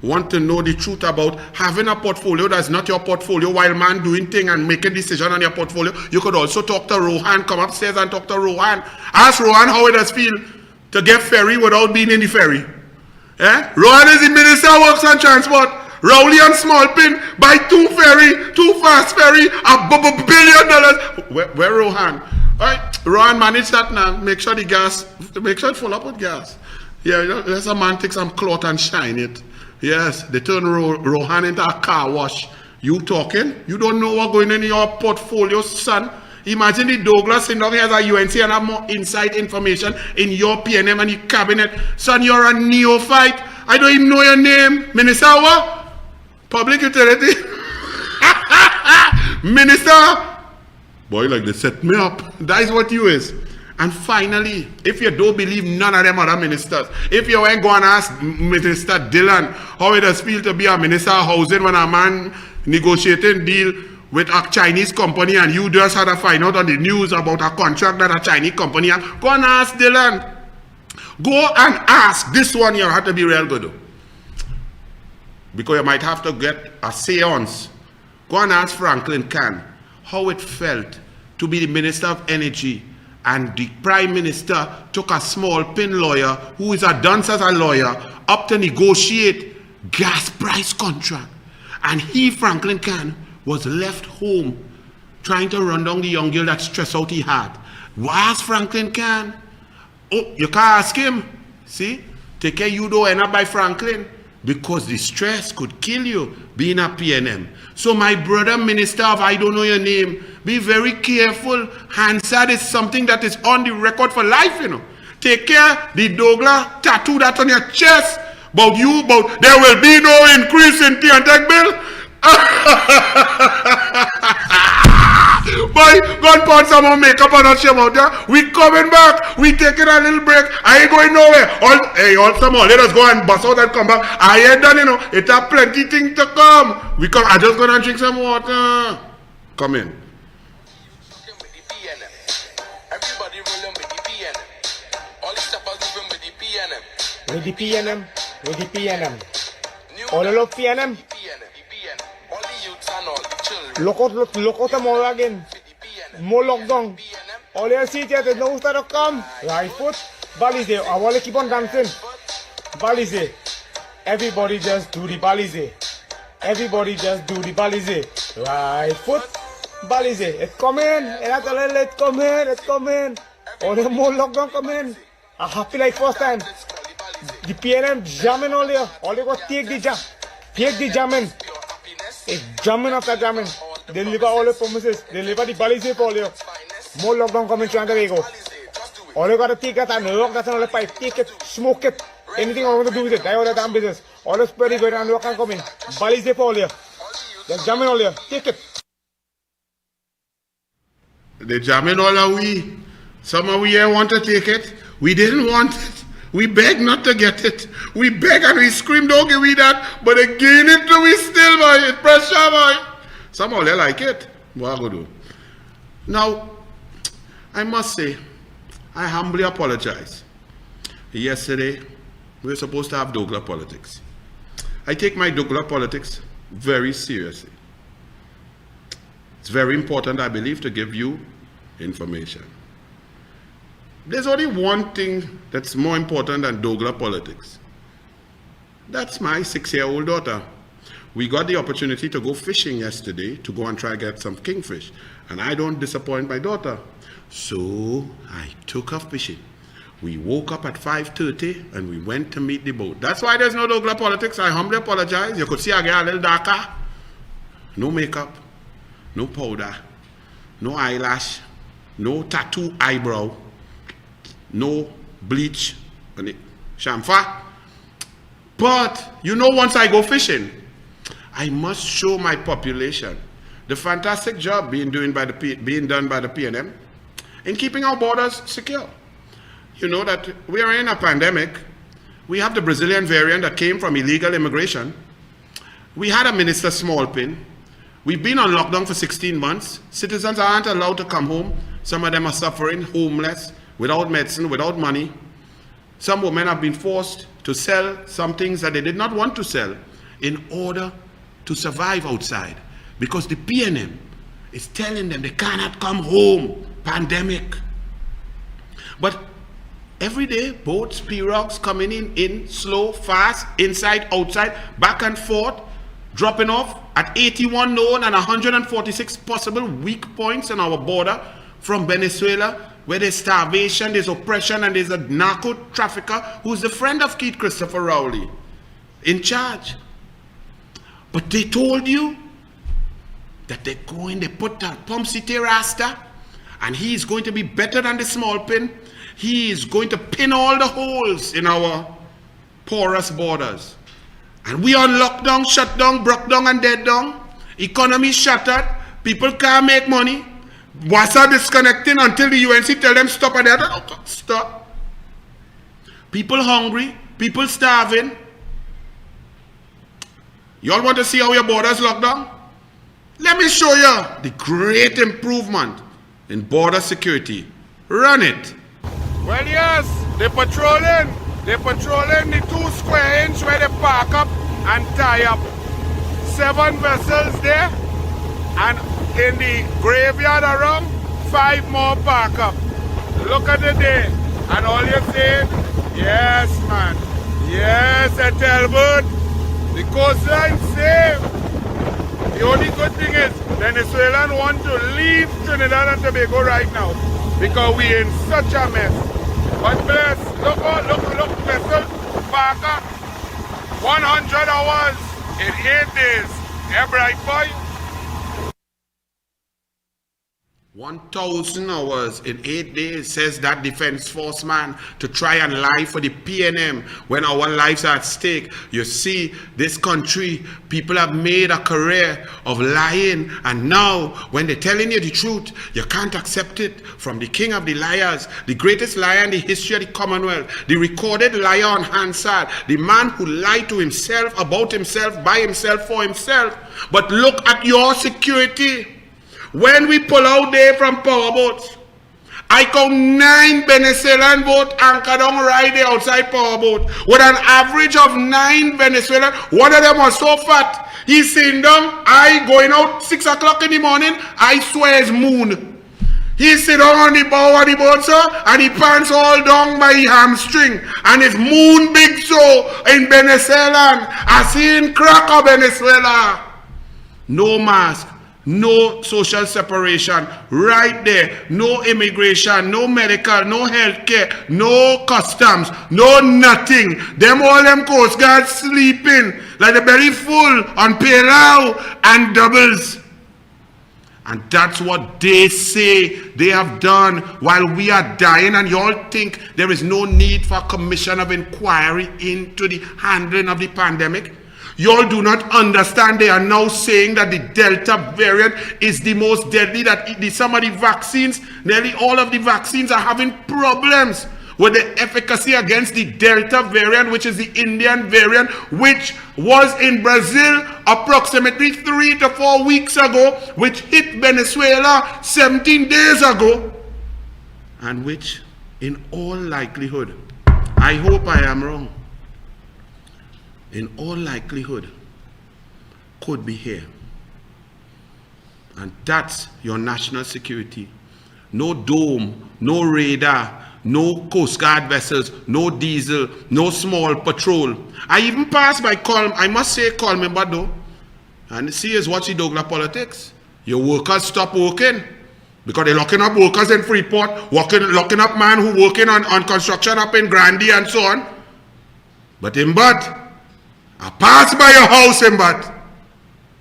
want to know the truth about having a portfolio that's not your portfolio while man doing thing and making decision on your portfolio, you could also talk to Rohan. Come upstairs and talk to Rohan. Ask Rohan how it does feel to get ferry without being in the ferry. Rohan is the Minister of Works and Transport. Rowley and Smallpin buy two fast ferry, $1 billion. Where Rohan? Alright, Rohan manage that now. Make sure the gas, make sure it full up with gas. Yeah, let a man take some cloth and shine it. Yes, they turn Rohan into a car wash. You talking? You don't know what's going on in your portfolio, son. Imagine the Douglas sitting down here as a UNC and have more inside information in your PNM and your cabinet. Son, you're a neophyte. I don't even know your name. Minister what? Public Utility? Minister? Boy, like they set me up. That is what you is. And finally, if you don't believe none of them other ministers, if you ain't going to ask Minister Dillon how it does feel to be a minister of housing when a man negotiating deal with a Chinese company and you just had to find out on the news about a contract that a Chinese company has, go and ask Dillon. Go and ask. This one you have to be real good. Because you might have to get a seance. Go and ask Franklin Khan how it felt to be the Minister of Energy and the Prime Minister took a Smallpin lawyer who is a dunce as a lawyer up to negotiate gas price contract. And he, Franklin Khan, was left home trying to run down the young girl that stress out he had. Ask Franklin Khan. Oh, you can't ask him. See? Take care you don't end up by Franklin. Because the stress could kill you being a PNM. So my brother Minister of I don't know your name, be very careful. Hansard is something that is on the record for life, you know. Take care, the Douglas tattoo that on your chest. About you, about there will be no increase in T&Tech bill. Boy, go and put some more makeup on us out there. We coming back. We taking a little break. I ain't going nowhere. All some more. Let us go and bust out and come back. I ain't done, It have plenty things to come. I just gonna drink some water. Come in. Everybody rolling with the PNM. All the steppers moving with the PNM. With the PNM. With the PNM. All the love PNM. All the youths and all the children. Look out tomorrow again. More lockdown. All you see here, there's no start to come. Right foot. Balize. I want to keep on dancing. Balize. Everybody just do the Balize. Everybody just do the Balize. Right foot. Balize. It's coming. It's coming. It's coming. All the more lockdown coming. I'm happy like first time. The PNM jamming all here. All you got take the jam. Take the jamming. It's jamming after jamming. They deliver all the promises. They deliver the Balize for all you. More lockdown coming to Tobago. All you got to take it and lock that on the pipe. Take it, smoke it. Anything I want to do with it. Die all the damn business. All the spread it and lock and come in. Balize for all you. They're jamming all here. Take it. They jamming all our we. Some of we here want to take it. We didn't want it. We beg not to get it. We beg and we scream, don't give me that. But again, it we still buy it. Pressure, boy. Some of them like it. What I go do? Now, I must say, I humbly apologize. Yesterday, we were supposed to have Douglas politics. I take my Douglas politics very seriously. It's very important, I believe, to give you information. There's only one thing that's more important than Douglas politics. That's my 6-year-old daughter. We got the opportunity to go fishing yesterday to go and try to get some kingfish. And I don't disappoint my daughter. So I took her fishing. We woke up at 5:30 and we went to meet the boat. That's why there's no Douglas politics. I humbly apologize. You could see I get a little darker. No makeup, no powder, no eyelash, no tattoo eyebrow, no bleach, shampoo. But, once I go fishing, I must show my population the fantastic job being done by the PNM in keeping our borders secure. You know that we are in a pandemic. We have the Brazilian variant that came from illegal immigration. We had a Minister Smallpin. We've been on lockdown for 16 months. Citizens aren't allowed to come home. Some of them are suffering, homeless, without medicine, without money. Some women have been forced to sell some things that they did not want to sell in order to survive outside, because the PNM is telling them they cannot come home. Pandemic. But every day, boats, pirogues coming in slow, fast, inside, outside, back and forth, dropping off at 81 known and 146 possible weak points on our border from Venezuela, where there's starvation, there's oppression, and there's a narco trafficker who's the friend of Keith Christopher Rowley in charge. But they told you that they put that Pump City Rasta, and he's going to be better than the Smallpin. He is going to pin all the holes in our porous borders. And we on lockdown, shut down, broke down, and dead down. Economy shattered. People can't make money. WASA disconnecting until the UNC tell them stop, and they don't stop. People hungry. People starving. Y'all want to see how your borders locked down? Let me show you the great improvement in border security. Run it. Well, yes, they're patrolling. They're patrolling the 2 square inch where they park up and tie up. 7 vessels there, and in the graveyard around, 5 more park up. Look at the day, and all you say, yes, man. Yes, at Elwood, the coastline safe. The only good thing is, Venezuelans want to leave Trinidad and Tobago right now, because we're in such a mess. But bless, look, vessel, park up. 100 hours in 8 days. Yeah, bright boy. 1,000 hours in 8 days, says that defense force man, to try and lie for the PNM when our lives are at stake. You see, this country, people have made a career of lying, and now when they're telling you the truth, you can't accept it. From the king of the liars, the greatest liar in the history of the Commonwealth, the recorded liar on Hansard, the man who lied to himself, about himself, by himself, for himself. But look at your security. When we pull out there from powerboats, I count 9 Venezuelan boats anchored on right there outside powerboat, with an average of 9 Venezuelan. One of them was so fat, he's sitting down, I going out 6 o'clock in the morning, I swear it's moon. He sit down on the bow of the boat, sir, and he pants all down by his hamstring, and it's moon big so in Venezuelan. I see in Krakow, Venezuela. No mask. No social separation, right there. No immigration, no medical, no healthcare, no customs, no nothing. Them all them Coast Guards sleeping like the belly full on Palau and doubles. And that's what they say they have done while we are dying, and you all think there is no need for a commission of inquiry into the handling of the pandemic. You all do not understand. They are now saying that the Delta variant is the most deadly, that some of the vaccines, nearly all of the vaccines are having problems with the efficacy against the Delta variant, which is the Indian variant, which was in Brazil approximately 3 to 4 weeks ago, which hit Venezuela 17 days ago, and which in all likelihood, I hope I am wrong, in all likelihood, could be here. And that's your national security. No dome, no radar, no Coast Guard vessels, no diesel, no small patrol. I even passed by Colm, I must say Colm, but though, and see is watching Douglas politics. Your workers stop working because they're locking up workers in Freeport, locking up man who working on construction up in Grandy and so on. But in Bud, I pass by your house in Bud,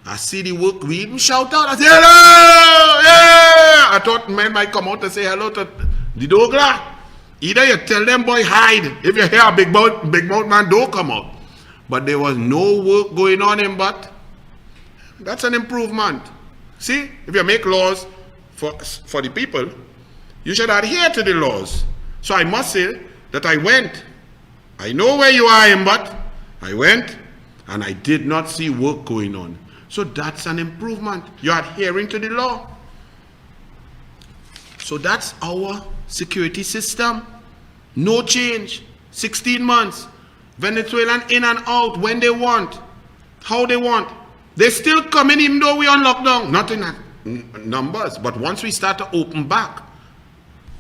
I see the work, we even shout out, I say hello, yeah. I thought men might come out and say hello to the Douglas. Either you tell them, boy, hide. If you hear a big mouth man, don't come out. But there was no work going on in Bud. That's an improvement. See, if you make laws for the people, you should adhere to the laws. So I must say that I went. I know where you are in Bud. I went and I did not see work going on. So that's an improvement. You're adhering to the law. So that's our security system. No change. 16 months. Venezuelan in and out when they want, how they want. They still come in even though we on lockdown. Not in numbers, but once we start to open back.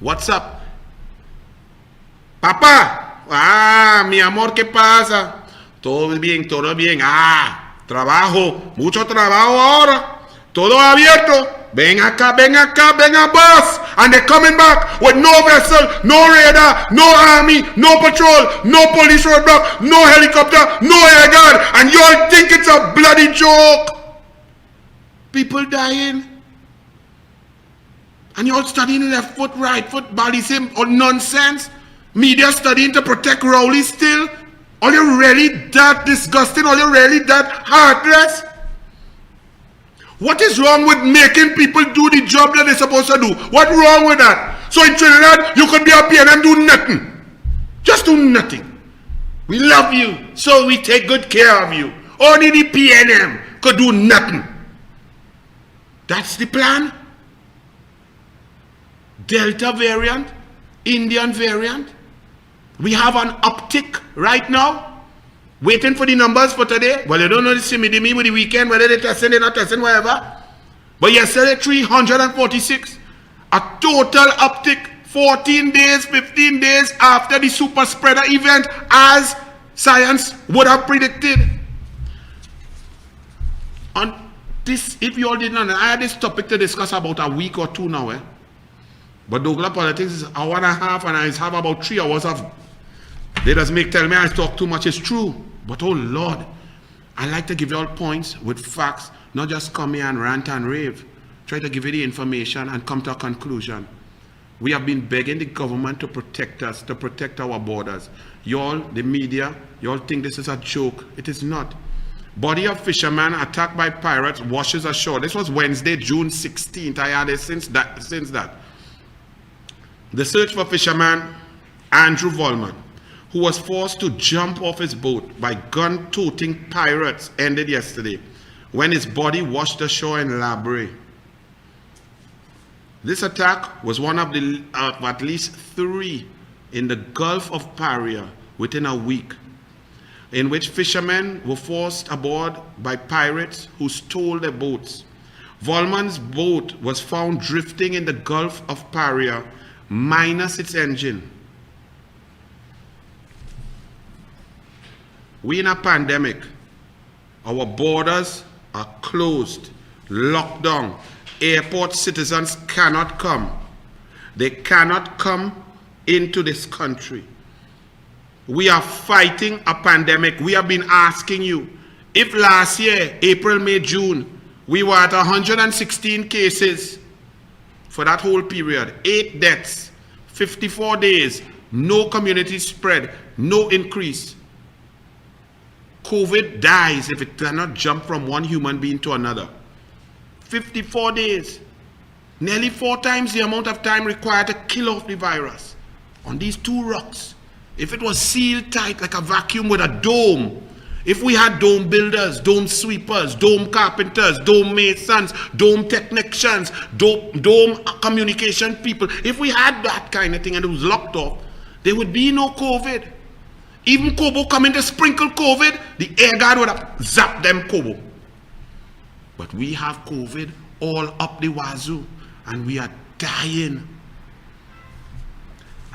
What's up? Papá, mi amor, ¿qué pasa? Todo bien, todo bien. Trabajo, mucho trabajo ahora. Todo abierto. Ven acá, boss. And they're coming back with no vessel, no radar, no army, no patrol, no police roadblock, no helicopter, no air guard. And you all think it's a bloody joke. People dying. And you all studying left foot, right foot, ballism, or nonsense. Media studying to protect Rowley still. Are you really that disgusting? Are you really that heartless? What is wrong with making people do the job that they're supposed to do? What's wrong with that? So in Trinidad, you could be up here and do nothing. Just do nothing. We love you, so we take good care of you. Only the PNM could do nothing. That's the plan? Delta variant, Indian variant. We have an uptick right now. Waiting for the numbers for today. Well, you don't know the simidimi with the weekend, whether they're testing, they're not testing, whatever. But yesterday, 346. A total uptick, 14 days, 15 days after the super spreader event, as science would have predicted. On this, if you all didn't know, I had this topic to discuss about a week or two now. But Douglas Politics is an hour and a half, and I have about 3 hours of. They just tell me I talk too much. It's true. But oh Lord, I like to give you all points with facts, not just come here and rant and rave. try to give you the information and come to a conclusion. We have been begging the government to protect us, to protect our borders. Y'all, the media, y'all think this is a joke. It is not. Body of fisherman attacked by pirates washes ashore. This was Wednesday, June 16th. I had it since that. The search for fisherman Andrew Volman, who was forced to jump off his boat by gun-toting pirates, ended yesterday when his body washed ashore in Labre. This attack was one of at least 3 in the Gulf of Paria within a week, in which fishermen were forced aboard by pirates who stole their boats. Volman's boat was found drifting in the Gulf of Paria, minus its engine. We in a pandemic. Our borders are closed, locked down. Airport citizens cannot come. They cannot come into this country. We are fighting a pandemic. We have been asking you, if last year, April, May, June, we were at 116 cases for that whole period, 8 deaths, 54 days, no community spread, no increase. COVID dies if it cannot jump from one human being to another. 54 days, nearly 4 times the amount of time required to kill off the virus on these 2 rocks. If it was sealed tight like a vacuum with a dome, if we had dome builders, dome sweepers, dome carpenters, dome masons, dome technicians, dome communication people, if we had that kind of thing and it was locked off, there would be no COVID. Even Kobo coming to sprinkle COVID, the air guard would have zapped them Kobo. But we have COVID all up the wazoo and we are dying.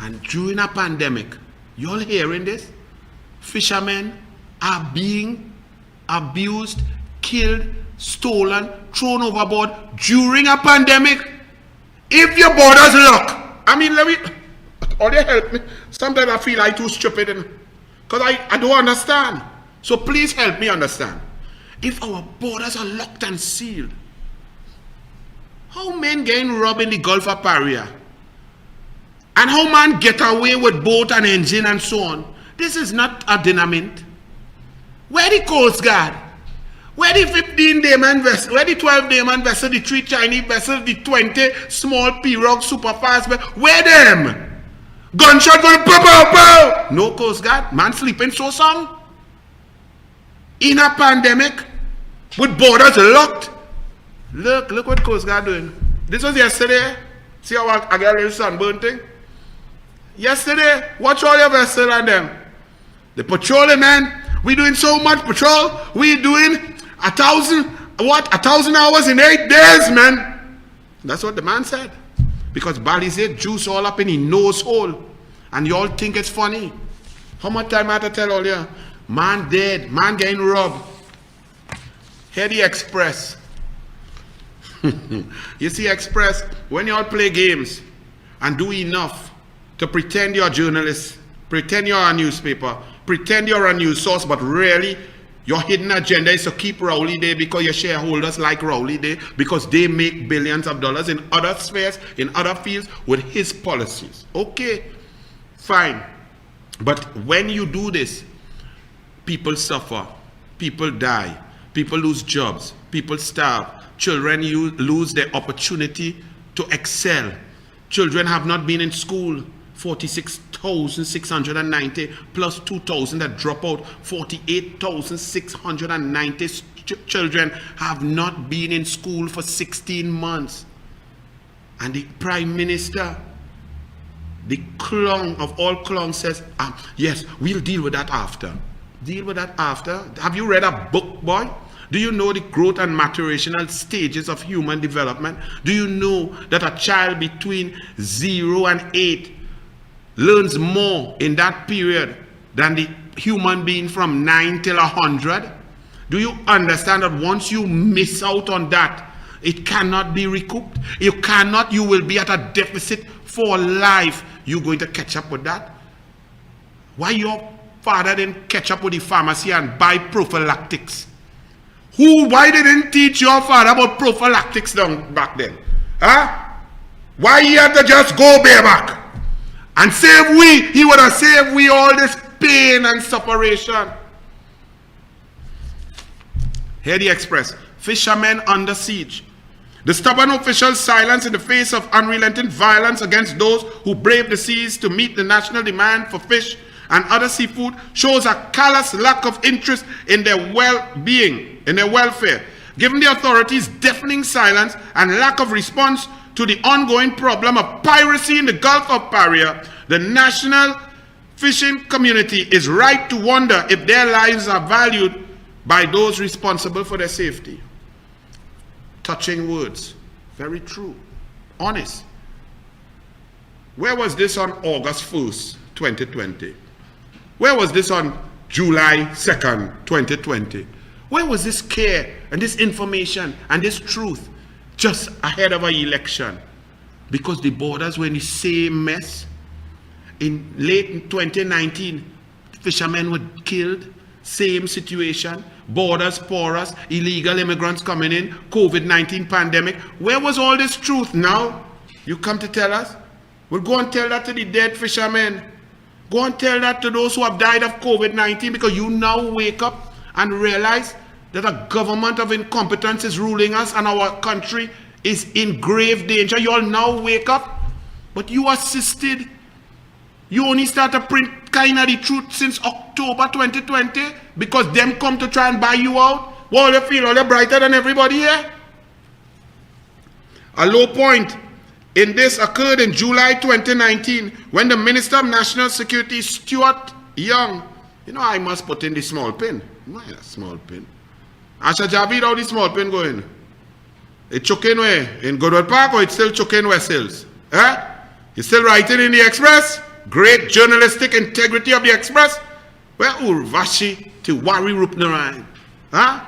And during a pandemic, you all hearing this? Fishermen are being abused, killed, stolen, thrown overboard during a pandemic. If your borders lock, I mean, let me, all they help me. Sometimes I feel I'm too stupid because I don't understand. So please help me understand. If our borders are locked and sealed, how men getting robbed in the Gulf of Paria? And how man get away with boat and engine and so on? This is not a dynamite. Where the Coast Guard? Where the 15-day man vessel? Where the 12-day man vessel? The 3 Chinese vessels? The 20 small pirogue super fast? Where them? Gunshot going pow pow pow! No Coast Guard. Man sleeping so sound. In a pandemic, with borders locked. Look what Coast Guard doing. This was yesterday. See how I got a little sunburn thing? Yesterday, watch all your vessels and them. The patrolling, man. We doing so much patrol. We doing 1,000 hours in 8 days, man. That's what the man said. Because Balizé juice all up in his nose hole. And you all think it's funny. How much time I have to tell all you? Man dead. Man getting robbed. Hear the Express. You see Express, when you all play games and do enough to pretend you're a journalist, pretend you're a newspaper, pretend you're a news source, but really your hidden agenda is to keep Rowley there because your shareholders like Rowley there because they make billions of dollars in other spheres, in other fields with his policies. Okay, fine. But when you do this, people suffer, people die, people lose jobs, people starve, children lose their opportunity to excel. Children have not been in school. 46,690 plus 2,000 that drop out. 48,690 children have not been in school for 16 months. And the Prime Minister, the clown of all clowns, says, yes, we'll deal with that after. Deal with that after? Have you read a book, boy? Do you know the growth and maturational stages of human development? Do you know that a child between 0 and 8 learns more in that period than the human being from 9 till 100? Do you understand that once you miss out on that, it cannot be recouped? You will be at a deficit for life. You're going to catch up with that? Why your father didn't catch up with the pharmacy and buy prophylactics? Why they didn't teach your father about prophylactics back then? Huh? Why he had to just go bareback? And save we, he would have saved we all this pain and separation. Here the Express. Fishermen under siege. The stubborn officials' silence in the face of unrelenting violence against those who brave the seas to meet the national demand for fish and other seafood shows a callous lack of interest in their well-being, in their welfare. Given the authorities' deafening silence and lack of response to the ongoing problem of piracy in the Gulf of Paria, the national fishing community is right to wonder if their lives are valued by those responsible for their safety. Touching words. Very true. Honest. Where was this on August 1st, 2020? Where was this on July 2nd, 2020? Where was this care and this information and this truth just ahead of an election? Because the borders were in the same mess. In late 2019, fishermen were killed. Same situation. Borders porous, illegal immigrants coming in, COVID-19 pandemic. Where was all this truth now? You come to tell us? Well, go and tell that to the dead fishermen. Go and tell that to those who have died of COVID-19, because you now wake up and realize that a government of incompetence is ruling us and our country is in grave danger. You all now wake up, but you assisted. You only start to print kind of the truth since October 2020 because them come to try and buy you out. Well, you feel all you're brighter than everybody here. A low point in this occurred in July 2019 when the Minister of National Security, Stuart Young, you know, I must put in the small pin. Why a small pin? Asha Javid, how the small pin going? It choking where? In Goodwood Park, or it's still choking where Sills? Eh? You still writing in the Express? Great journalistic integrity of the Express? Well, Urvashi to Wari Rupnarayan. Huh?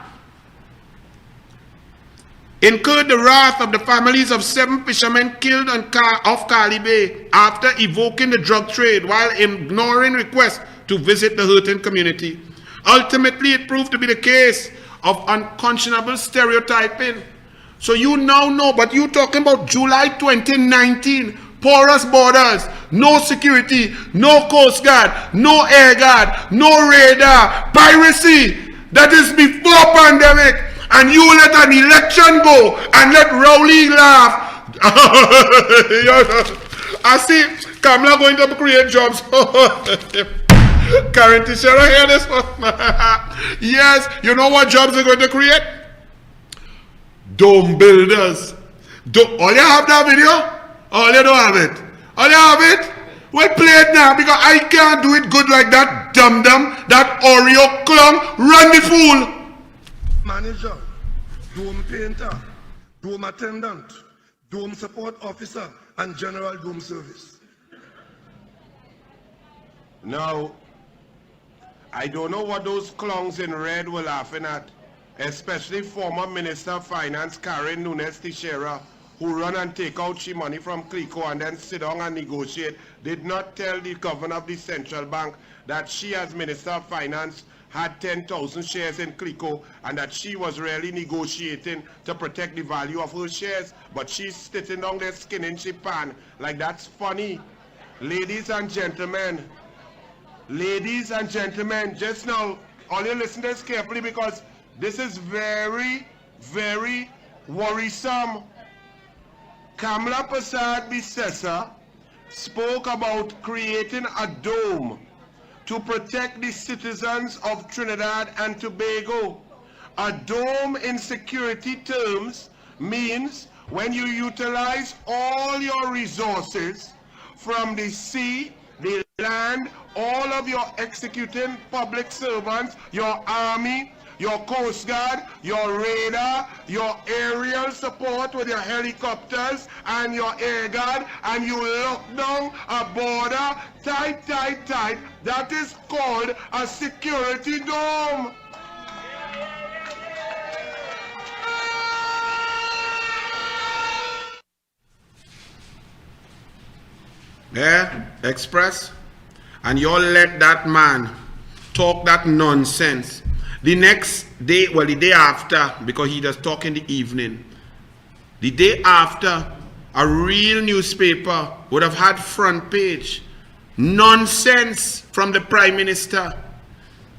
Incurred the wrath of the families of 7 fishermen killed off Cali Bay after evoking the drug trade while ignoring requests to visit the hurting community. Ultimately, it proved to be the case of unconscionable stereotyping. So you now know, but you talking about July 2019, porous borders, no security, no Coast Guard, no Air Guard, no radar, piracy. That is before pandemic. And you let an election go and let Rowley laugh. I see Kamala going to create jobs. Karen Tishera, hear this one? Yes, you know what jobs they're going to create? Dome builders. All you have that video? All you don't have it. All you have it? Well, play it now, because I can't do it good like that dum-dum, that Oreo clown. Run the fool. Manager, dome painter, dome attendant, dome support officer, and general dome service. Now, I don't know what those clowns in red were laughing at, especially former Minister of Finance Karen Nunes Teixeira, who run and take out she money from Clico and then sit down and negotiate, did not tell the governor of the central bank that she, as Minister of Finance, had 10,000 shares in Clico and that she was really negotiating to protect the value of her shares, but she's sitting down there skinning she pan. Like, that's funny. Ladies and gentlemen, just now, all you listen to this carefully, because this is very, very worrisome. Kamla Prasad Bissessa spoke about creating a dome to protect the citizens of Trinidad and Tobago. A dome in security terms means when you utilize all your resources from the sea, the land, all of your executing public servants, your army, your Coast Guard, your radar, your aerial support with your helicopters and your air guard, and you lock down a border tight. That is called a security dome. Yeah, Express. And you all let that man talk that nonsense. The next day, well, the day after, because he does talk in the evening, the day after, a real newspaper would have had front page. Nonsense from the Prime Minister.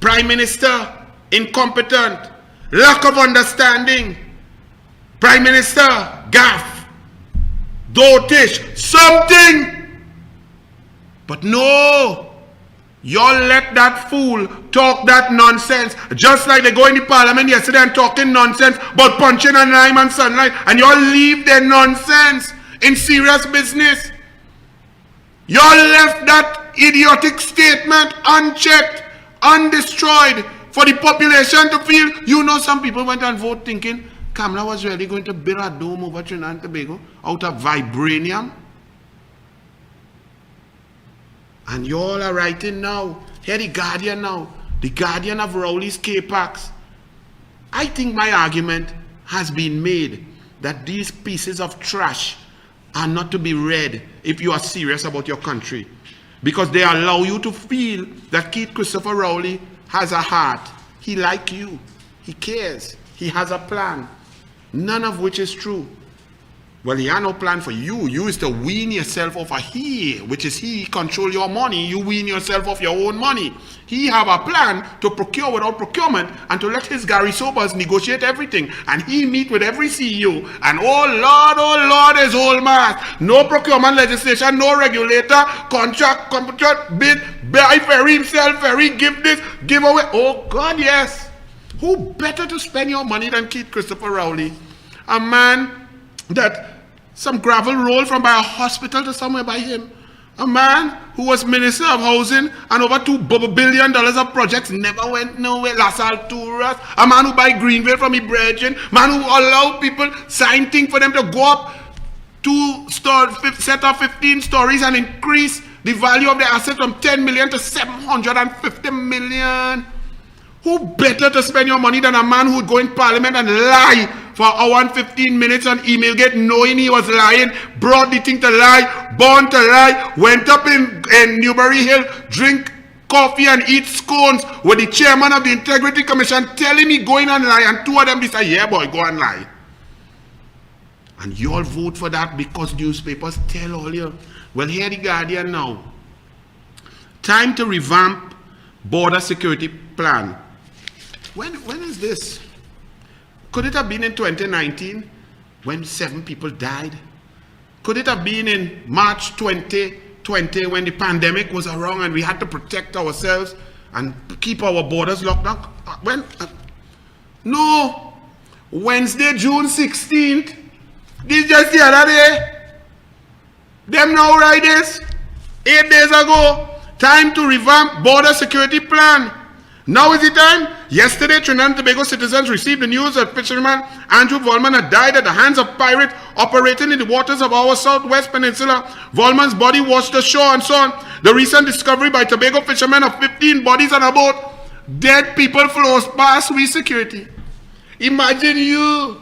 Prime Minister, incompetent, lack of understanding. Prime Minister, gaff, dotish, something. But no. Y'all let that fool talk that nonsense. Just like they go in the parliament yesterday and talking nonsense about punching and lime and sunlight. And y'all leave their nonsense in serious business. Y'all left that idiotic statement unchecked, undestroyed for the population to feel. You know, some people went and vote thinking Kamala was really going to build a dome over Trinidad and Tobago out of vibranium. And you all are writing now. Here the Guardian now. The Guardian of Rowley's K-Pax. I think my argument has been made that these pieces of trash are not to be read if you are serious about your country. Because they allow you to feel that Keith Christopher Rowley has a heart. He likes you. He cares. He has a plan. None of which is true. Well, he had no plan for you. You is to wean yourself off of he, which is he control your money. You wean yourself off your own money. He have a plan to procure without procurement and to let his Gary Sobers negotiate everything. And he meet with every CEO. And oh Lord, his whole mass. No procurement legislation, no regulator, contract, bid, buy ferry himself, ferry, give this, give away. Oh God, yes. Who better to spend your money than Keith Christopher Rowley? A man that some gravel rolled from by a hospital to somewhere by him. A man who was Minister of Housing and over $2 billion of projects never went nowhere. Las Alturas. A man who buy Greenville from Ibrahim. Man who allowed people sign things for them to go up set up 15 stories and increase the value of the asset from 10 million to 750 million. Who better to spend your money than a man who would go in parliament and lie for an hour and 15 minutes on emailgate knowing he was lying, brought the thing to lie, born to lie, went up in Newberry Hill, drink coffee and eat scones with the chairman of the Integrity Commission telling me going and lie, and two of them decide, yeah boy, go and lie. And you all vote for that because newspapers tell all you. Well, here the Guardian now. Time to revamp border security plan. When is this? Could it have been in 2019 when 7 people died? Could it have been in March 2020 when the pandemic was around and we had to protect ourselves and keep our borders locked down? When? No. Wednesday, June 16th. This just the other day. Them now write this. 8 days ago. Time to revamp border security plan. Now is the time. Yesterday, Trinidad and Tobago citizens received the news that fisherman Andrew Volman had died at the hands of pirates operating in the waters of our southwest peninsula. Volman's body washed ashore and so on. The recent discovery by Tobago fishermen of 15 bodies on a boat. Dead people flows past we security. Imagine you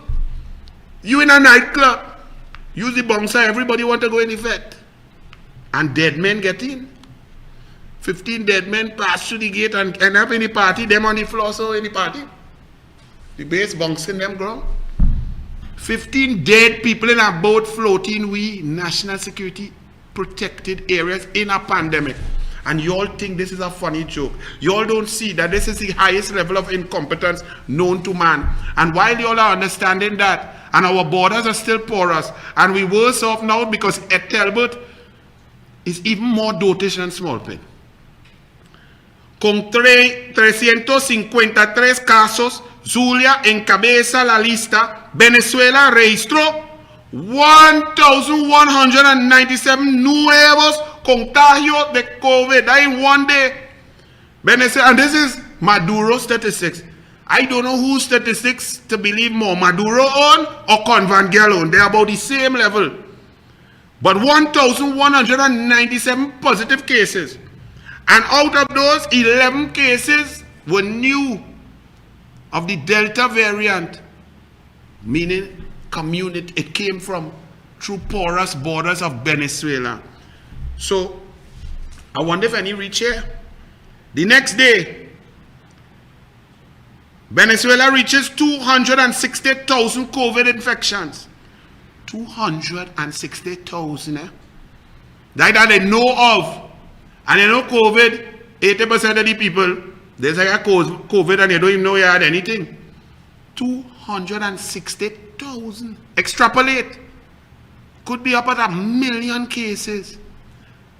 in a nightclub. Use the bouncer, everybody want to go in effect. And dead men get in. 15 dead men pass through the gate and end up in the party, them on the floor, so in the party. The base bouncing them ground. 15 dead people in a boat floating we national security protected areas in a pandemic. And you all think this is a funny joke. You all don't see that this is the highest level of incompetence known to man. And while you all are understanding that, and our borders are still porous, and we worse off now because Ed Talbot is even more dotish than small pig. Con 353 casos, Zulia encabeza la lista. Venezuela registró 1,197 nuevos contagios de COVID in one day. Venezuela, and this is Maduro statistics. I don't know whose statistics to believe more, Maduro own or Convangel own. They're about the same level. But 1,197 positive cases. And out of those, 11 cases were new of the Delta variant, meaning community. It came from through porous borders of Venezuela. So, I wonder if any reach here. The next day, Venezuela reaches 260,000 COVID infections. 260,000, eh? That they know of. And you know COVID, 80% of the people, they say COVID and you don't even know you had anything. 260,000. Extrapolate. Could be up at 1 million cases.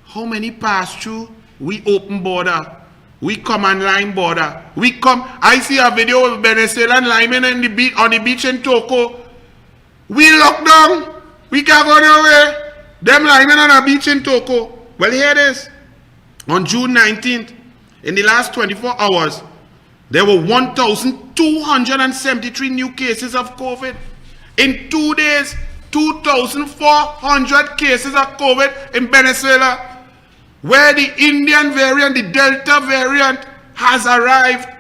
How many pass through? We open border. We command line border. We come. I see a video of Venezuelan linemen on the beach in Toco. We lock down. We can't go nowhere. Them linemen on a beach in Toco. Well, here it is. On June 19th, in the last 24 hours, there were 1,273 new cases of COVID. In 2 days, 2,400 cases of COVID in Venezuela, where the Indian variant, the Delta variant, has arrived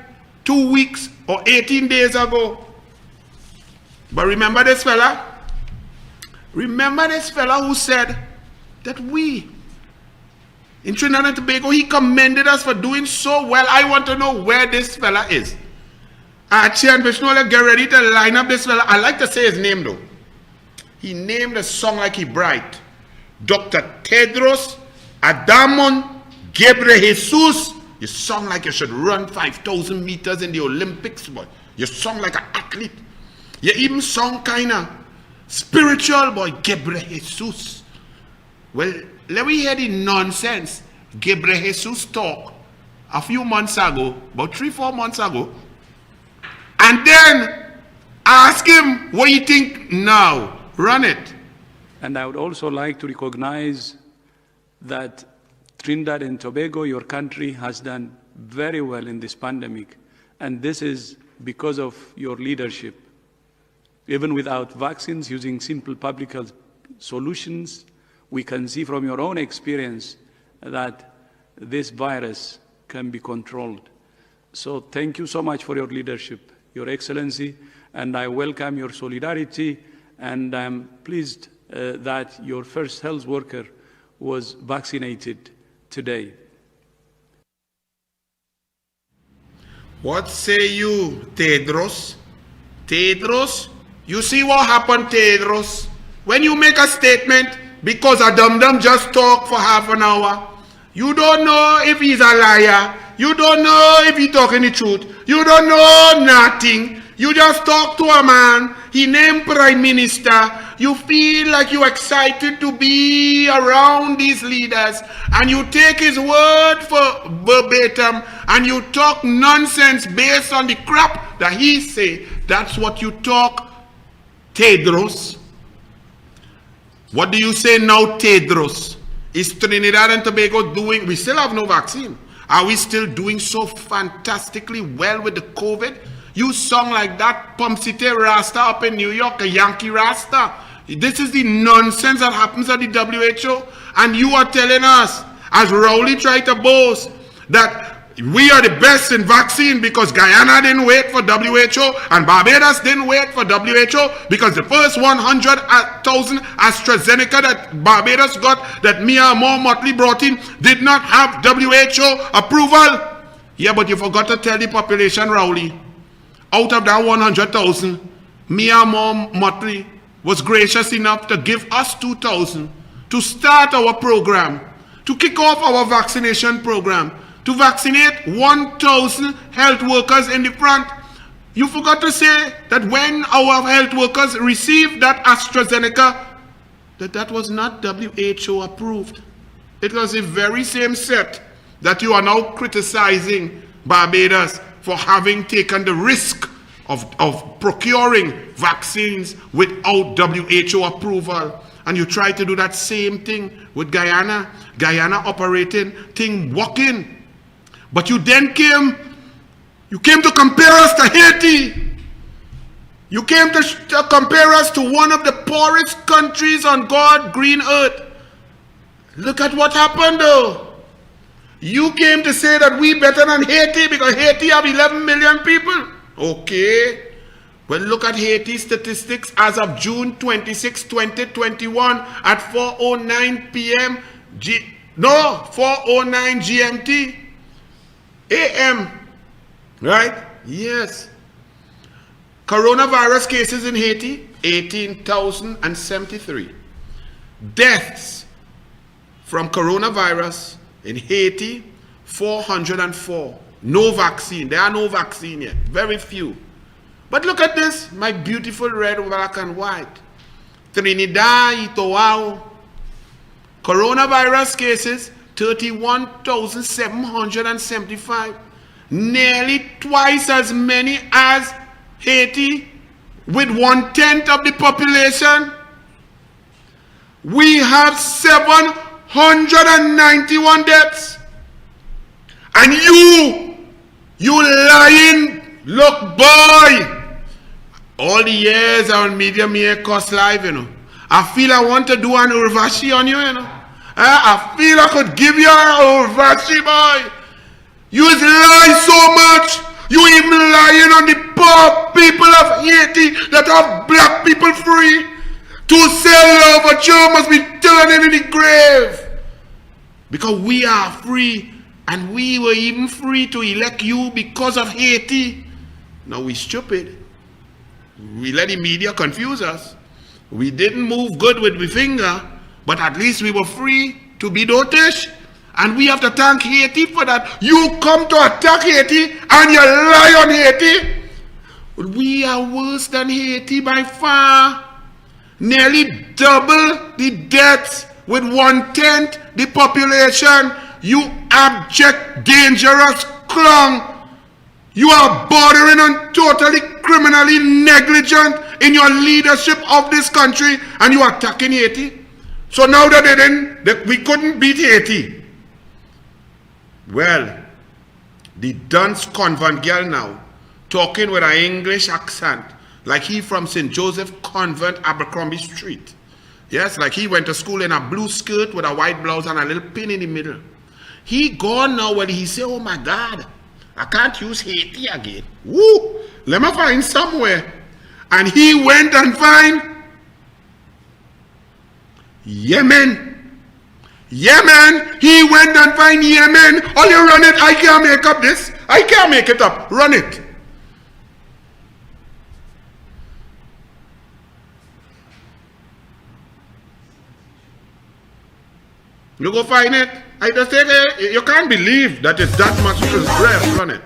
2 weeks or 18 days ago. But remember this fella? Remember this fella who said that we, in Trinidad and Tobago, he commended us for doing so well. I want to know where this fella is. Archie and Vishnola, get ready to line up this fella. I like to say his name though. He named a song like he bright. Dr. Tedros Adhanom Ghebreyesus. You sound like you should run 5,000 meters in the Olympics, boy. You sound like an athlete. You even sound kind of spiritual, boy. Ghebreyesus. Well, let me hear the nonsense Ghebreyesus talk a few months ago, about 3-4 months ago, and then ask him what you think now. Run it. And I would also like to recognize that Trinidad and Tobago, your country, has done very well in this pandemic. And this is because of your leadership. Even without vaccines, using simple public health solutions, we can see from your own experience that this virus can be controlled. So thank you so much for your leadership, Your Excellency, and I welcome your solidarity, and I'm pleased that your first health worker was vaccinated today. What say you, Tedros? Tedros? You see what happened, Tedros? When you make a statement, because a dum-dum just talk for half an hour, you don't know if he's a liar, you don't know if he's talking the truth, you don't know nothing, you just talk to a man, he named Prime Minister, you feel like you're excited to be around these leaders, and you take his word for verbatim, and you talk nonsense based on the crap that he say. That's what you talk, Tedros. What do you say now, Tedros? Is Trinidad and Tobago doing, we still have no vaccine. Are we still doing so fantastically well with the COVID? You sound like that Pumsite Rasta up in New York, a Yankee Rasta. This is the nonsense that happens at the WHO. And you are telling us, as Rowley tried to boast, that we are the best in vaccine because Guyana didn't wait for WHO and Barbados didn't wait for WHO because the first 100,000 AstraZeneca that Barbados got, that Mia Moore Motley brought in, did not have WHO approval. Yeah, but you forgot to tell the population, Rowley. Out of that 100,000, Mia Moore Motley was gracious enough to give us 2,000 to start our program, to kick off our vaccination program, to vaccinate 1,000 health workers in the front. You forgot to say that when our health workers received that AstraZeneca, that was not WHO approved. It was the very same set that you are now criticizing Barbados for having taken the risk of procuring vaccines without WHO approval. And you try to do that same thing with Guyana. Guyana operating, thing working. But you then came to compare us to Haiti. You came to compare us to one of the poorest countries on God's green earth. Look at what happened though. You came to say that we better than Haiti because Haiti have 11 million people. Okay. Well, look at Haiti's statistics as of June 26, 2021 at 4:09 p.m. 4:09 GMT. AM, right? Yes. Coronavirus cases in Haiti, 18,073. Deaths from coronavirus in Haiti, 404. No vaccine. There are no vaccine yet. Very few. But look at this, my beautiful red, black, and white. Trinidad y Tobago. Coronavirus cases, 31,775. Nearly twice as many as Haiti, with 1/10 of the population. We have 791 deaths. And you lying, look boy. All the years on media me cost live, you know. I feel I want to do an urvashi on you, you know. I feel I could give you an urvashi, boy. You lie so much. You even lying on the poor people of Haiti that have black people free. To sell love, but you must be turning in the grave. Because we are free, and we were even free to elect you because of Haiti. Now we stupid. We let the media confuse us. We didn't move good with the finger, but at least we were free to be dotish. And we have to thank Haiti for that. You come to attack Haiti and you lie on Haiti. We are worse than Haiti by far. Nearly double the deaths with 1/10 the population. You abject, dangerous clown. You are bordering on totally criminally negligent in your leadership of this country, and you are attacking Haiti. So now that we couldn't beat Haiti. Well, the dunce convent girl now, talking with an English accent, like he from St. Joseph Convent, Abercrombie Street. Yes, like he went to school in a blue skirt with a white blouse and a little pin in the middle. He gone now when he say, oh my God, I can't use Haiti again. Woo! Let me find somewhere. And he went and find Yemen. Yemen, he went and find Yemen. Oh, you run it. I can't make up this. I can't make it up. Run it. You go find it. I just say, you can't believe that it's that much breath. Run it.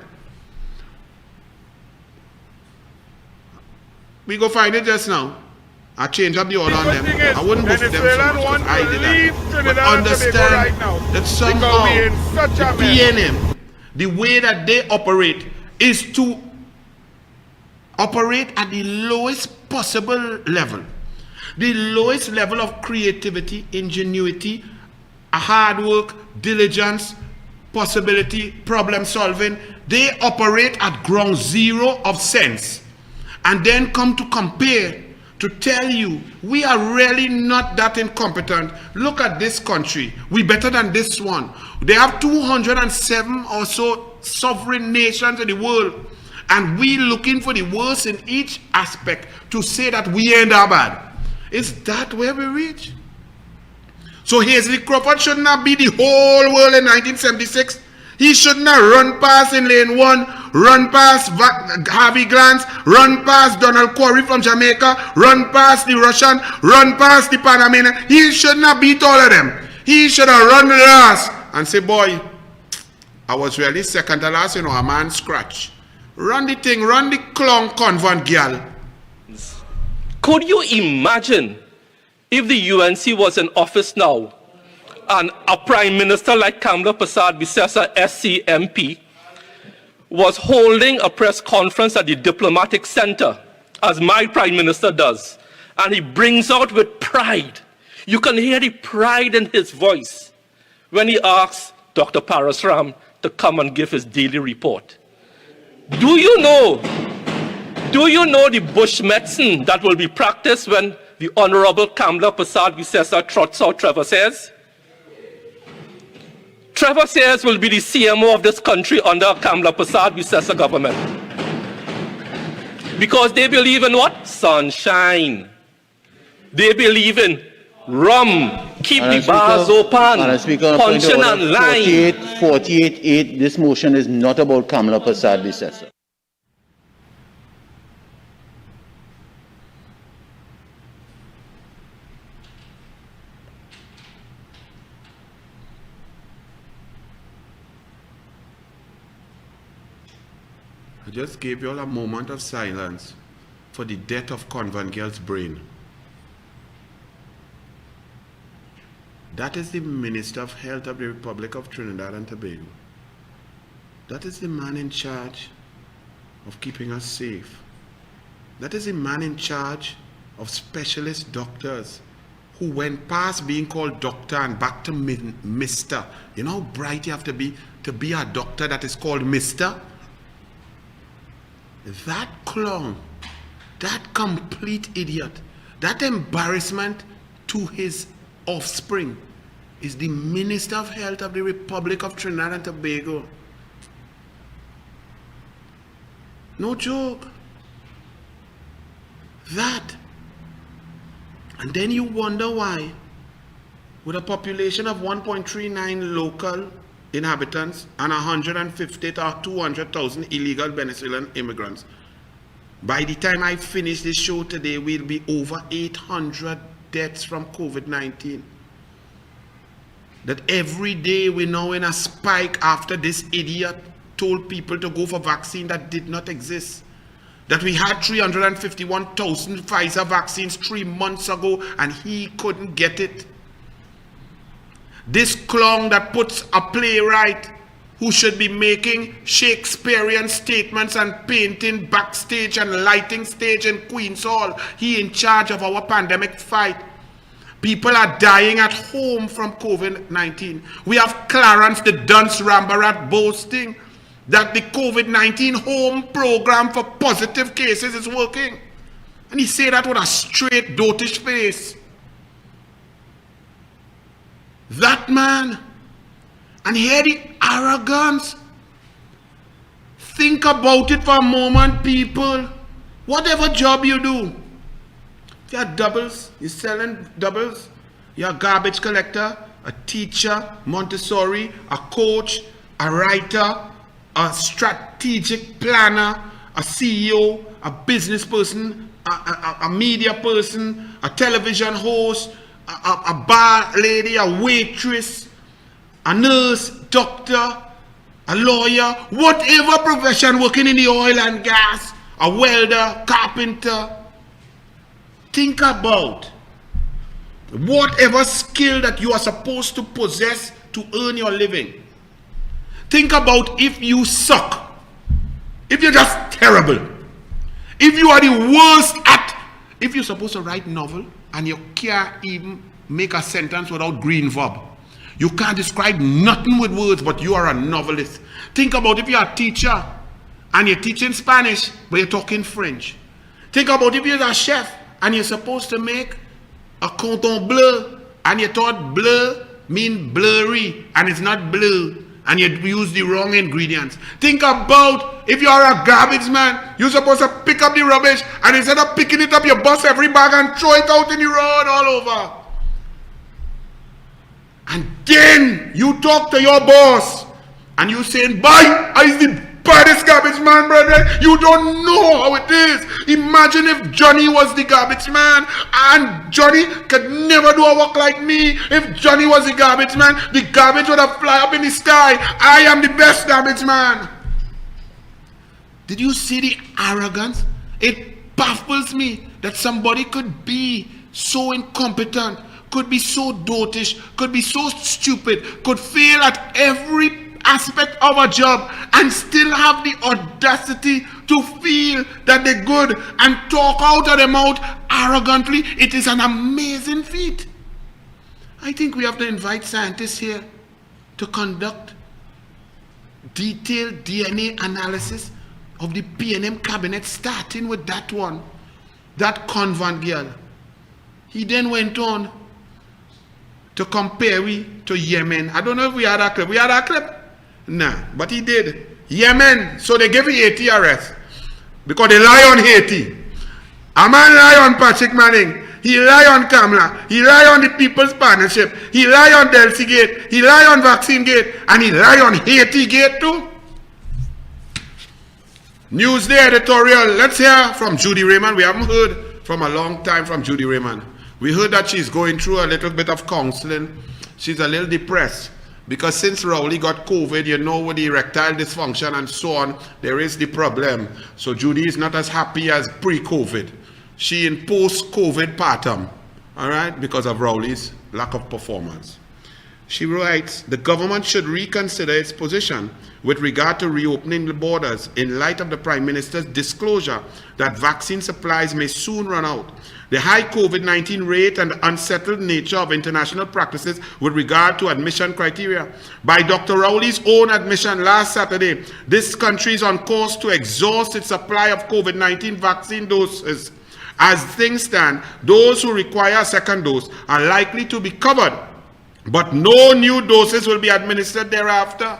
We go find it just now. I change up the order on them. I wouldn't vote for them so much because I did that. But understand that somehow the PNM, the way that they operate is to operate at the lowest possible level. The lowest level of creativity, ingenuity, hard work, diligence, possibility, problem solving. They operate at ground zero of sense. And then come to compare, to tell you, we are really not that incompetent. Look at this country. We're better than this one. They have 207 or so sovereign nations in the world. And we looking for the worst in each aspect to say that we ain't that bad. Is that where we reach? So Hazley Crawford should not be the whole world in 1976. He should not run past in lane 1, run past Harvey Glantz, run past Donald Corey from Jamaica, run past the Russian, run past the Panamanian. He should not beat all of them. He should have run last and say, boy, I was really second to last, you know, a man scratch. Run the thing, run the clown convent girl. Could you imagine if the UNC was in office now and a prime minister like Kamla Persad-Bissessar, SCMP, was holding a press conference at the diplomatic center, as my prime minister does, and he brings out with pride. You can hear the pride in his voice when he asks Dr. Parasram to come and give his daily report. Do you know the bush medicine that will be practiced when the Honorable Kamla Persad-Bissessar trots out Trevor Sayers? Trevor Sayers will be the CMO of this country under Kamla Persad-Bissessar government. Because they believe in what? Sunshine. They believe in rum. Keep the bars open. Punching and lying. 48-8, this motion is not about Kamla Persad-Bissessar. I just gave you all a moment of silence for the death of Convent Girl's brain. That is the Minister of Health of the Republic of Trinidad and Tobago. That is the man in charge of keeping us safe. That is the man in charge of specialist doctors who went past being called doctor and back to Mr. You know how bright you have to be a doctor that is called Mr.? That clown, that complete idiot, that embarrassment to his offspring is the Minister of Health of the Republic of Trinidad and Tobago. No joke. That. And then you wonder why, with a population of 1.39 local inhabitants and 150 to 200,000 illegal Venezuelan immigrants, by the time I finish this show today, we'll be over 800 deaths from COVID-19. That every day we're now in a spike after this idiot told people to go for vaccine that did not exist. That we had 351,000 Pfizer vaccines 3 months ago and he couldn't get it. This clown that puts a playwright who should be making Shakespearean statements and painting backstage and lighting stage in Queen's Hall, he in charge of our pandemic fight. People are dying at home from COVID-19. We have Clarence the Dunce Rambarat boasting that the COVID-19 home program for positive cases is working. And he said that with a straight dotish face. That man. And here the arrogance. Think about it for a moment, people. Whatever job you do, if you're doubles, you're selling doubles, you're a garbage collector, a teacher, Montessori, a coach, a writer, a strategic planner, a CEO, a business person, a media person, a television host, a bar lady, a waitress, a nurse, doctor, a lawyer, whatever profession working in the oil and gas, a welder, carpenter. Think about whatever skill that you are supposed to possess to earn your living. Think about if you suck, if you're just terrible, if you are the worst at, if you're supposed to write novel and you can't even make a sentence without green verb. You can't describe nothing with words, but you are a novelist. Think about if you're a teacher and you're teaching Spanish, but you're talking French. Think about if you're a chef and you're supposed to make a cordon bleu and you thought bleu mean blurry and it's not bleu. And you use the wrong ingredients. Think about if you are a garbage man, you're supposed to pick up the rubbish, and instead of picking it up, you bust every bag and throw it out in the road all over. And then you talk to your boss, and you saying, "Bye, I is the baddest garbage man, brother." You don't know how it is. Imagine if Johnny was the garbage man and Johnny could never do a work like me. If Johnny was the garbage man, the garbage would have fly up in the sky. I am the best garbage man. Did you see the arrogance? It baffles me that somebody could be so incompetent, could be so dotish, could be so stupid, could fail at every aspect of a job and still have the audacity to feel that they're good and talk out of their mouth arrogantly. It is an amazing feat. I think we have to invite scientists here to conduct detailed DNA analysis of the PNM cabinet, starting with that one, that Convent Girl. He then went on to compare we to Yemen. I don't know if we had that clip. We had that clip? Nah, but he did. Yemen, so they gave him 80 arrests because they lie on Haiti. A man lie on Patrick Manning. He lie on Kamala. He lie on the People's Partnership. He lie on Delcy Gate. He lie on Vaccine Gate. And he lie on Haiti Gate too. Newsday editorial. Let's hear from Judy Raymond. We haven't heard from a long time from Judy Raymond. We heard that she's going through a little bit of counseling. She's a little depressed. Because since Rowley got COVID, you know, with the erectile dysfunction and so on, there is the problem. So Judy is not as happy as pre-COVID. She in post-COVID partum, all right, because of Rowley's lack of performance. She writes, the government should reconsider its position with regard to reopening the borders in light of the Prime Minister's disclosure that vaccine supplies may soon run out. The high COVID-19 rate and the unsettled nature of international practices with regard to admission criteria. By Dr. Rowley's own admission last Saturday, this country is on course to exhaust its supply of COVID-19 vaccine doses. As things stand, those who require a second dose are likely to be covered, but no new doses will be administered thereafter.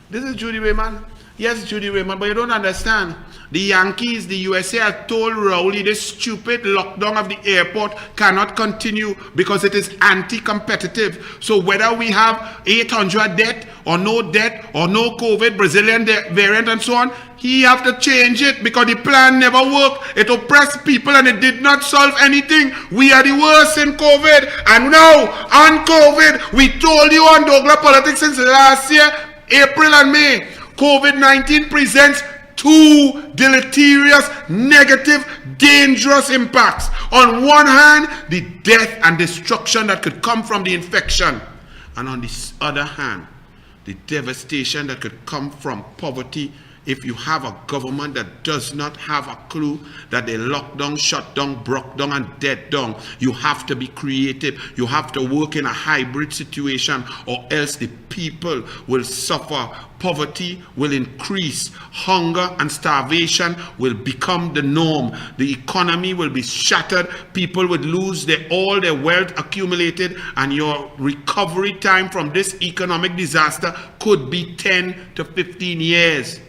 This is Judy Raymond. Yes, Judy Raymond, but you don't understand. The Yankees, the USA have told Rowley this stupid lockdown of the airport cannot continue because it is anti-competitive. So whether we have 800 death or no COVID, Brazilian variant and so on, he have to change it because the plan never worked. It oppressed people and it did not solve anything. We are the worst in COVID. And now, on COVID, we told you on Douglas Politics since last year, April and May, COVID-19 presents two deleterious, negative, dangerous impacts. On one hand, the death and destruction that could come from the infection. And on the other hand, the devastation that could come from poverty if you have a government that does not have a clue that they locked down, shut down, broke down, and dead down. You have to be creative. You have to work in a hybrid situation, or else the people will suffer. Poverty will increase. Hunger and starvation will become the norm. The economy will be shattered. People would lose all their wealth accumulated, and your recovery time from this economic disaster could be 10 to 15 years.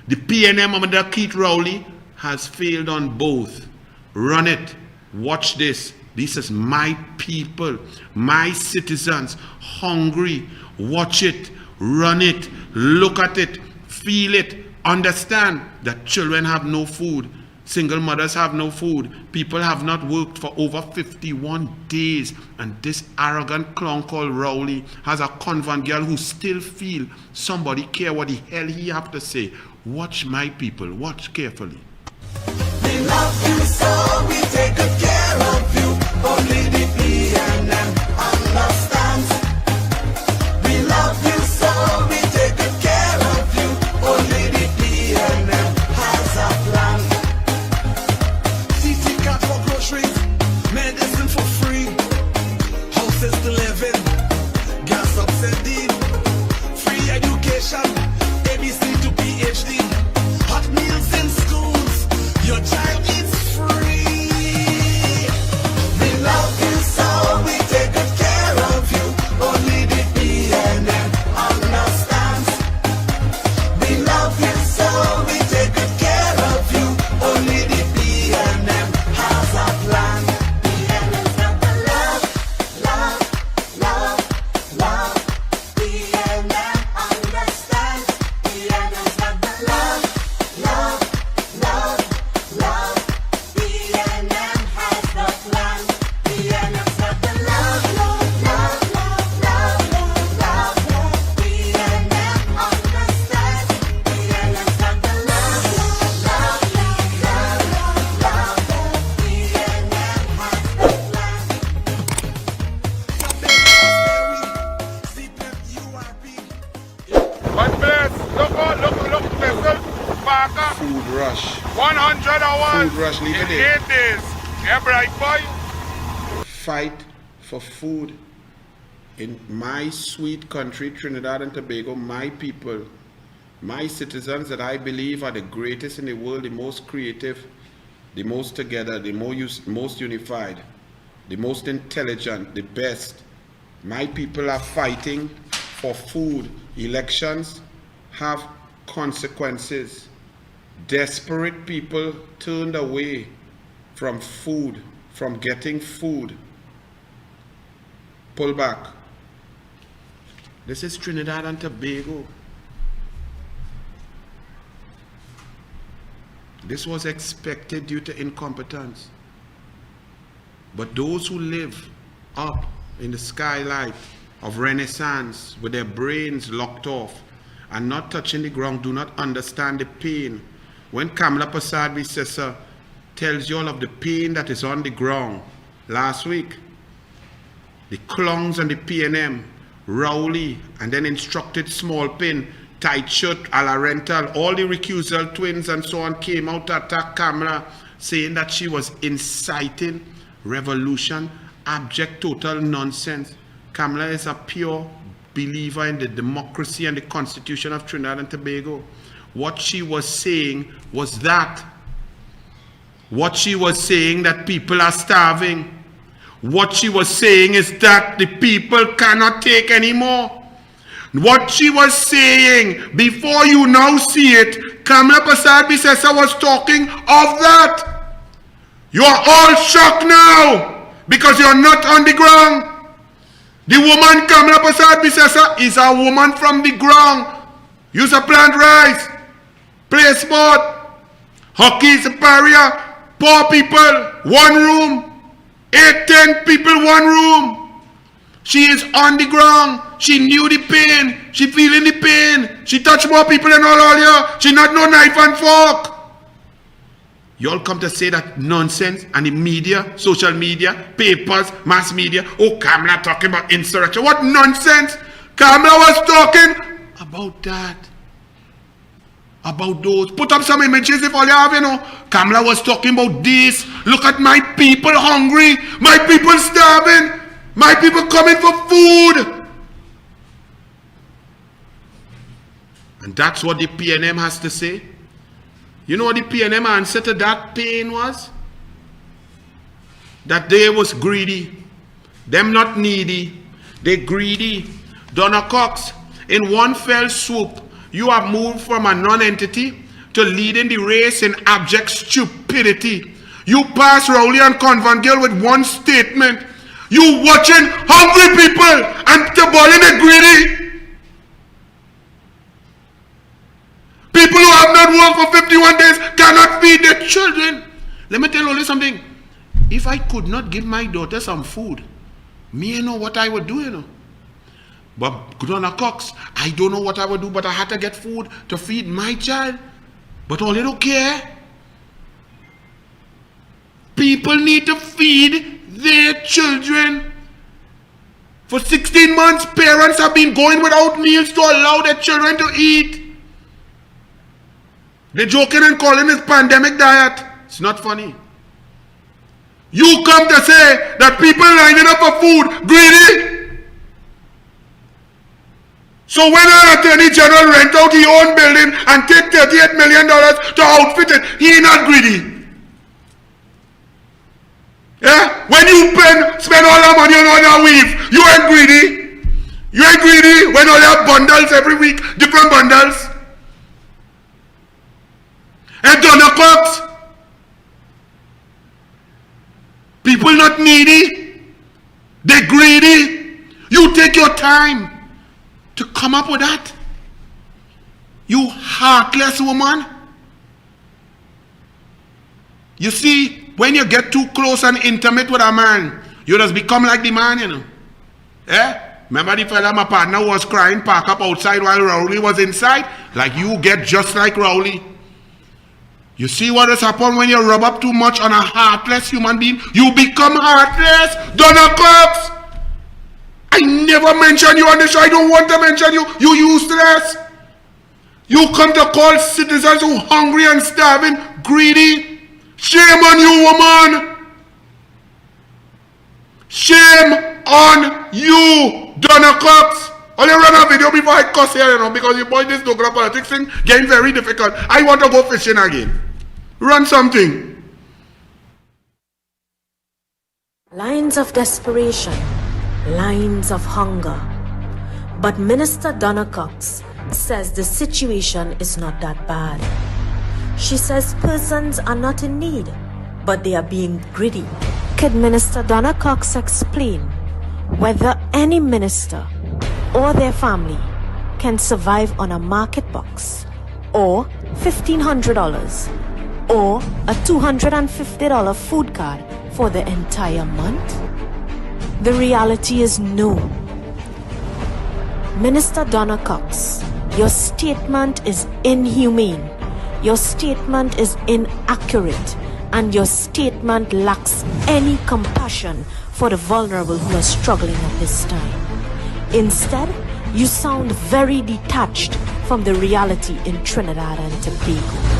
The PNM under Keith Rowley has failed on both. Run it. Watch this. This is my people, my citizens, hungry. Watch it. Run it. Look at it. Feel it. Understand that children have no food. Single mothers have no food. People have not worked for over 51 days. And this arrogant clown called Rowley has a convent girl who still feel somebody care what the hell he have to say. Watch my people. Watch carefully. We love you so we take good care of you. Only the PNM understands. We love you so we take good care of you. Only the PNM has a plan. CT card for groceries, medicine for free, houses to live in, gas subsidy, free education, ABC to PhD, hot meals in schools, your child is free. We love you so we take good care of you. Only the PNM understands. We love you so we take good care of you. Only the PNM has a plan. PNM's got the love, love, love, love. PNM understands. PNM's got the love, love, love, love. PNM has the plan. PNM's got the love, love, love, love, love, love, love. PNM understands. PNM's got the love, love, love, love, love, love, love. PNM But bless, look, listen, Parker. Food rush. 100 hours Food rush, leave in it in. 8 days. Yeah, bright boy. Fight for food in my sweet country, Trinidad and Tobago, my people, my citizens that I believe are the greatest in the world, the most creative, the most together, the most unified, the most intelligent, the best. My people are fighting for food. Elections have consequences. Desperate people turned away from food, from getting food. Pull back. This is Trinidad and Tobago. This was expected due to incompetence. But those who live up in the skylight of Renaissance with their brains locked off and not touching the ground do not understand the pain. When Kamla Persad-Bissessar tells you all of the pain that is on the ground last week, the clowns and the PNM, Rowley, and then instructed Small Pin, Tight Shirt, a la Rental, all the recusal twins and so on came out to attack Kamla, saying that she was inciting revolution, abject total nonsense. Kamla is a pure believer in the democracy and the Constitution of Trinidad and Tobago. What she was saying was that. What she was saying that people are starving. What she was saying is that the people cannot take anymore. What she was saying, before you now see it, Kamla Persad-Bissessar was talking of that. You are all shocked now because you're not on the ground. The woman Kamla Persad-Bissessar is a woman from the ground. Used to plant rice, play sport, hockey is a barrier, poor people, one room, 8-10 people, one room. She is on the ground. She knew the pain. She feeling the pain. She touched more people than all here. She not no knife and fork. You all come to say that nonsense, and the media, social media, papers, mass media, oh, Kamla talking about insurrection. What nonsense? Kamla was talking about that. About those. Put up some images if all you have, you know. Kamla was talking about this. Look at my people hungry. My people starving. My people coming for food. And that's what the PNM has to say. You know what the PNM answer to that pain was? That they was greedy. Them not needy. They greedy. Donna Cox, in one fell swoop, you have moved from a non-entity to leading the race in abject stupidity. You pass Rowley and Convangale with one statement. You watching hungry people and balling the greedy. People who have not worked for 51 days cannot feed their children. Let me tell you something. If I could not give my daughter some food, me know what I would do, you know. But Donna Cox, I don't know what I would do, but I had to get food to feed my child. But all they don't care. People need to feed their children. For 16 months, parents have been going without meals to allow their children to eat. They're joking and calling it pandemic diet. It's not funny. You come to say that people lining up for food, greedy. So when an attorney general rent out his own building and take $38 million to outfit it, he ain't not greedy. Yeah? When you spend all that money on all that weave, you ain't greedy. You ain't greedy when all that bundles every week, different bundles. And Donna Cox, people not needy, they greedy. You take your time to come up with that. You heartless woman. You see, when you get too close and intimate with a man, you just become like the man, you know. Eh? Remember the fella, my partner, was crying, park up outside while Rowley was inside? Like you get just like Rowley. You see what has happened when you rub up too much on a heartless human being? You become heartless. Donna Cox! I never mentioned you on the show. I don't want to mention you. You useless. You come to call citizens who hungry and starving greedy. Shame on you, woman. Shame on you, Donna Cox. Only run a video before I cuss here, you know, because you boy this Douglas politics thing getting very difficult. I want to go fishing again. Run something. Lines of desperation, lines of hunger. But Minister Donna Cox says the situation is not that bad. She says persons are not in need, but they are being greedy. Could Minister Donna Cox explain whether any minister or their family can survive on a market box, or $1,500, or a $250 food card for the entire month? The reality is no. Minister Donna Cox, your statement is inhumane, your statement is inaccurate, and your statement lacks any compassion for the vulnerable who are struggling at this time. Instead, you sound very detached from the reality in Trinidad and Tobago.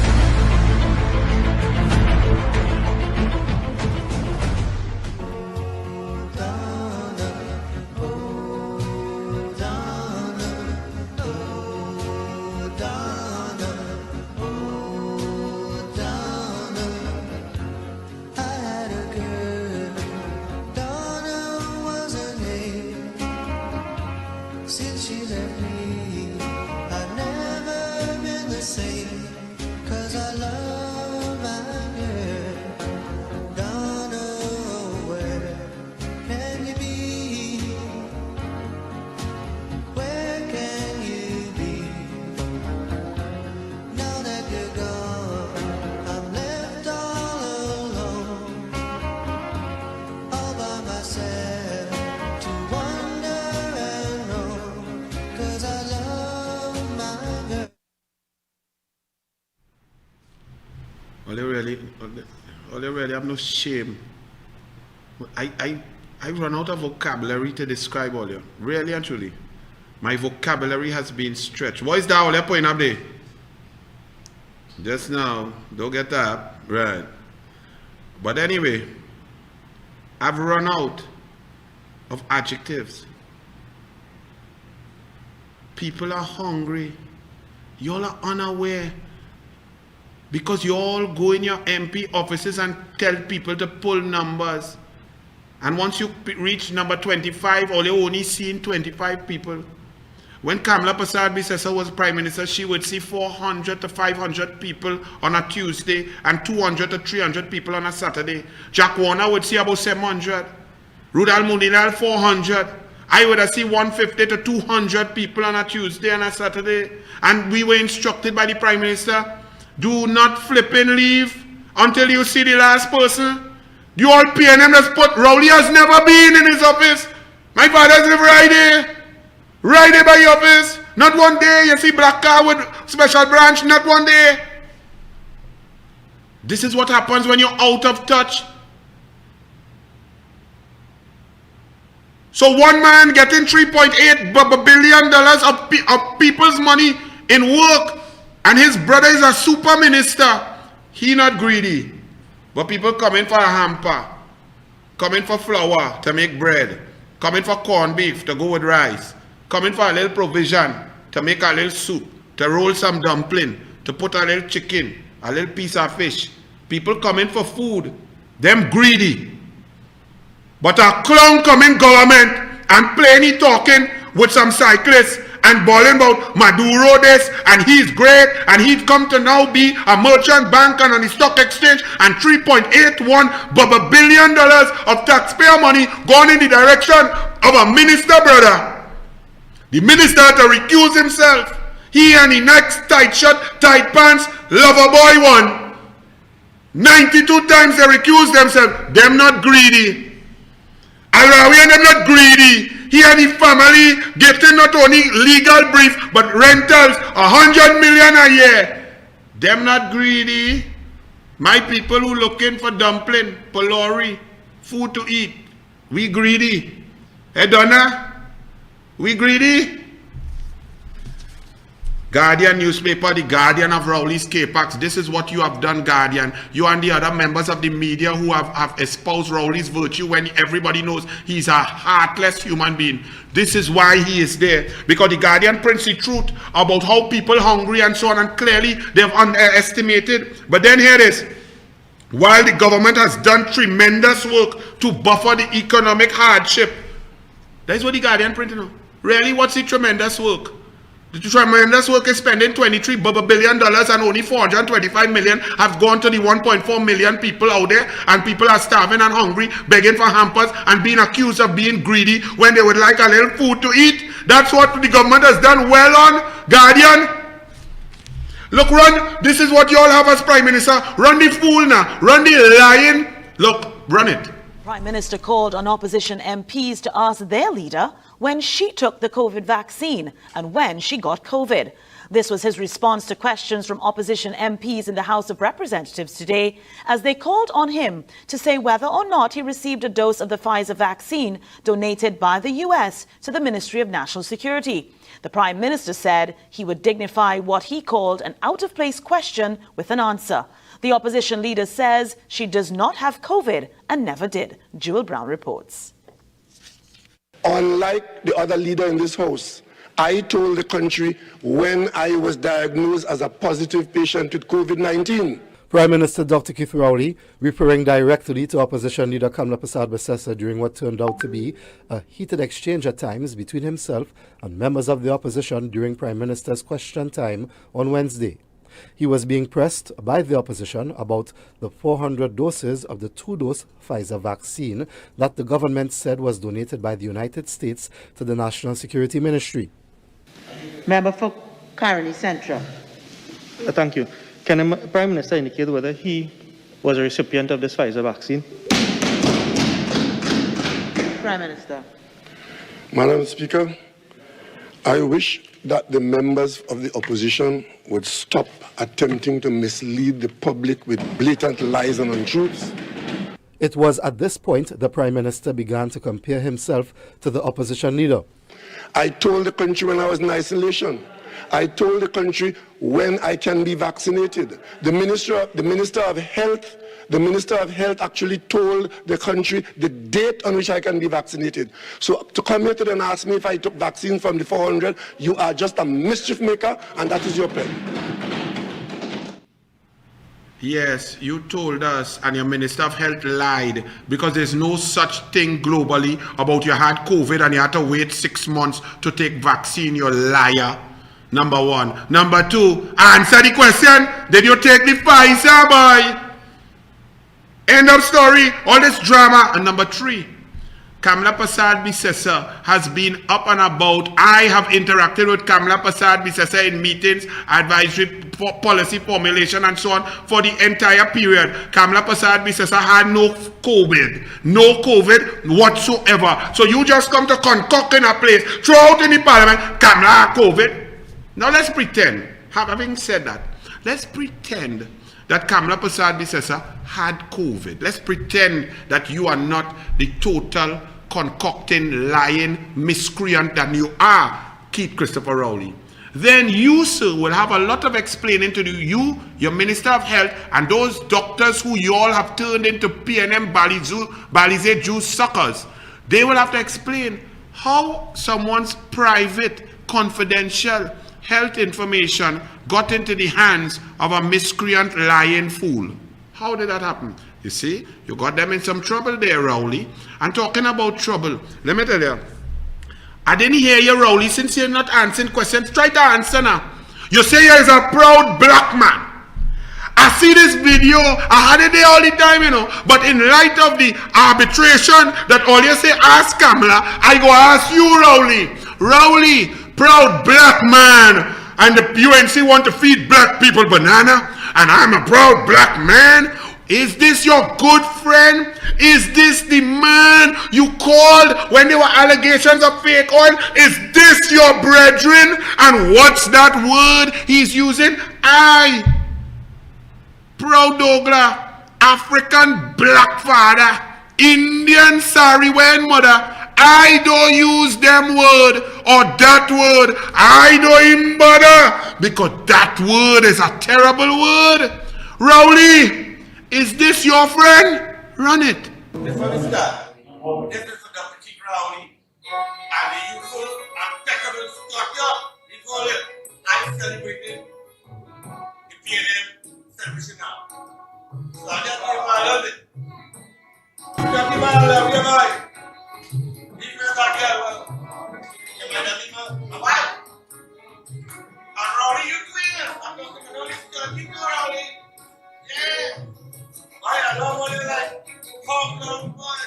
All they really have no shame. I run out of vocabulary to describe all you. Really and truly. My vocabulary has been stretched. What is that all you're putting up there? Just now. Don't get up. Right. But anyway, I've run out of adjectives. People are hungry. Y'all are unaware. Because you all go in your MP offices and tell people to pull numbers. And once you reach number 25, all you only seen 25 people. When Kamla Persad-Bissessar was Prime Minister, she would see 400 to 500 people on a Tuesday and 200 to 300 people on a Saturday. Jack Warner would see about 700. Rudal Munilal 400. I would have seen 150 to 200 people on a Tuesday and a Saturday. And we were instructed by the Prime Minister, do not flip and leave until you see the last person. You all PNM just put, Rowley has never been in his office. My father's live right there by your office. Not one day you see black car with special branch, not one day. This is what happens when you're out of touch. So one man getting $3.8 billion of people's money in work, and his brother is a super minister. He not greedy. But people come in for a hamper. Come in for flour to make bread. Come in for corned beef to go with rice. Come in for a little provision to make a little soup. To roll some dumpling. To put a little chicken. A little piece of fish. People come in for food. Them greedy. But a clown come in government and plainly talking with some cyclists and bawling about Maduro this, and he's great, and he's come to now be a merchant bank and on the stock exchange, and $3.81 billion of taxpayer money gone in the direction of a minister, brother. The minister had to recuse himself. He and the next tight shirt, tight pants, lover boy one. 92 times they recused themselves. Them not greedy. Alawi and them not greedy. He and his family getting not only legal brief but rentals, 100 million a year. Them not greedy. My people who looking for dumpling, palori, food to eat. We greedy. Hey Donna, we greedy. Guardian newspaper, the Guardian of Rowley's Capax. This is what you have done, Guardian. You and the other members of the media who have espoused Rowley's virtue when everybody knows he's a heartless human being. This is why he is there. Because the Guardian prints the truth about how people hungry and so on, and clearly they've underestimated. But then here it is. While the government has done tremendous work to buffer the economic hardship. That's what the Guardian printed now. Really, what's the tremendous work? The tremendous work is spending $23 billion and only 425 million have gone to the 1.4 million people out there, and people are starving and hungry, begging for hampers and being accused of being greedy when they would like a little food to eat. That's what the government has done well on, Guardian. Look, run, this is what you all have as Prime Minister. Run the fool now, run the lying. Look, run it. Prime Minister called on opposition MPs to ask their leader when she took the COVID vaccine and when she got COVID. This was his response to questions from opposition MPs in the House of Representatives today as they called on him to say whether or not he received a dose of the Pfizer vaccine donated by the US to the Ministry of National Security. The Prime Minister said he would dignify what he called an out-of-place question with an answer. The opposition leader says she does not have COVID and never did. Jewel Brown reports. Unlike the other leader in this house, I told the country when I was diagnosed as a positive patient with COVID-19. Prime Minister Dr. Keith Rowley referring directly to opposition leader Kamla Persad-Bissessar during what turned out to be a heated exchange at times between himself and members of the opposition during Prime Minister's question time on Wednesday. He was being pressed by the opposition about the 400 doses of the 2-dose Pfizer vaccine that the government said was donated by the United States to the National Security Ministry. Member for Caroni Central. Thank you. Can the Prime Minister indicate whether he was a recipient of this Pfizer vaccine? Prime Minister. Madam Speaker, I wish that the members of the opposition would stop attempting to mislead the public with blatant lies and untruths. It was at this point the Prime Minister began to compare himself to the opposition leader. I told the country when I was in isolation. I told the country when I can be vaccinated. The Minister of Health actually told the country the date on which I can be vaccinated. So to come here today and ask me if I took vaccine from the 400, you are just a mischief maker, and that is your pen. Yes, you told us and your Minister of Health lied because there's no such thing globally about you had COVID and you had to wait 6 months to take vaccine, you liar. Number one. Number two, answer the question. Did you take the Pfizer, boy? End of story. All this drama. And number three, Kamla Persad-Bissessar has been up and about. I have interacted with Kamla Persad-Bissessar in meetings, advisory policy formulation and so on for the entire period. Kamla Persad-Bissessar had no COVID whatsoever. So you just come to concoct in a place, throw out in the parliament, Kamla COVID. Now let's pretend, having said that, let's pretend that Kamla Persad-Bissessar had COVID. Let's pretend that you are not the total concocting, lying miscreant that you are, Keith Christopher Rowley. Then you, sir, will have a lot of explaining to do. You, your Minister of Health, and those doctors who you all have turned into PNM Balize Jew suckers. They will have to explain how someone's private, confidential health information got into the hands of a miscreant lying fool. How did that happen? You see, you got them in some trouble there, Rowley. And talking about trouble, let me tell you, I didn't hear you, Rowley, since you're not answering questions. Try to answer now. You say you're a proud black man. I see this video, I had it there all the time, you know. But in light of the arbitration that all you say, ask Kamla, I go ask you, Rowley. Rowley, proud black man, and the UNC want to feed black people banana, and I'm a proud black man. Is this your good friend? Is this the man you called when there were allegations of fake oil? Is this your brethren? And what's that word he's using? I, proud Douglas, African black father, Indian sorry when mother, I don't use them word or that word. I don't even bother because that word is a terrible word. Rowley, is this your friend? Run it. This one is that. This is for Dr. Keith Rowley and the useful and impeccable structure. We call it I celebrated the PNM celebration now. So I just give my love it. Just give my love you, boy. And Rowley, you doing? I'm talking to Rowley. Keep going, Rowley. Yeah. I love what you like. Come down, boy.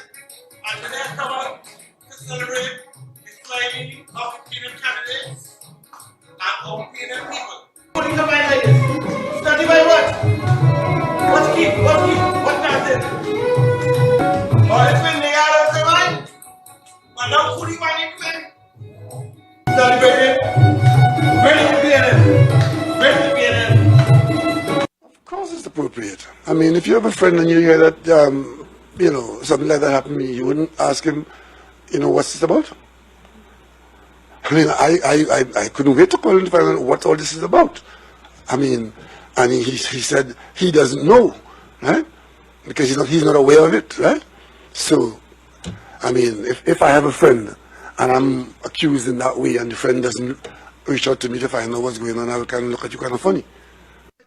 And today I come out to celebrate the claiming of the PNM candidates and of PNM people. What do you come by like this? Study by what? What keep? What nothing? Or it's been the other way. But now, who do you want to mean, if you have a friend and you hear that, you know, something like that happened to me, you wouldn't ask him, you know, what's this about? I mean, I couldn't wait to call him to find out what all this is about. I mean, and he said he doesn't know, right? Because he's not aware of it, right? So, I mean, if I have a friend and I'm accused in that way and the friend doesn't reach out to me to find out what's going on, I will kind of look at you kind of funny.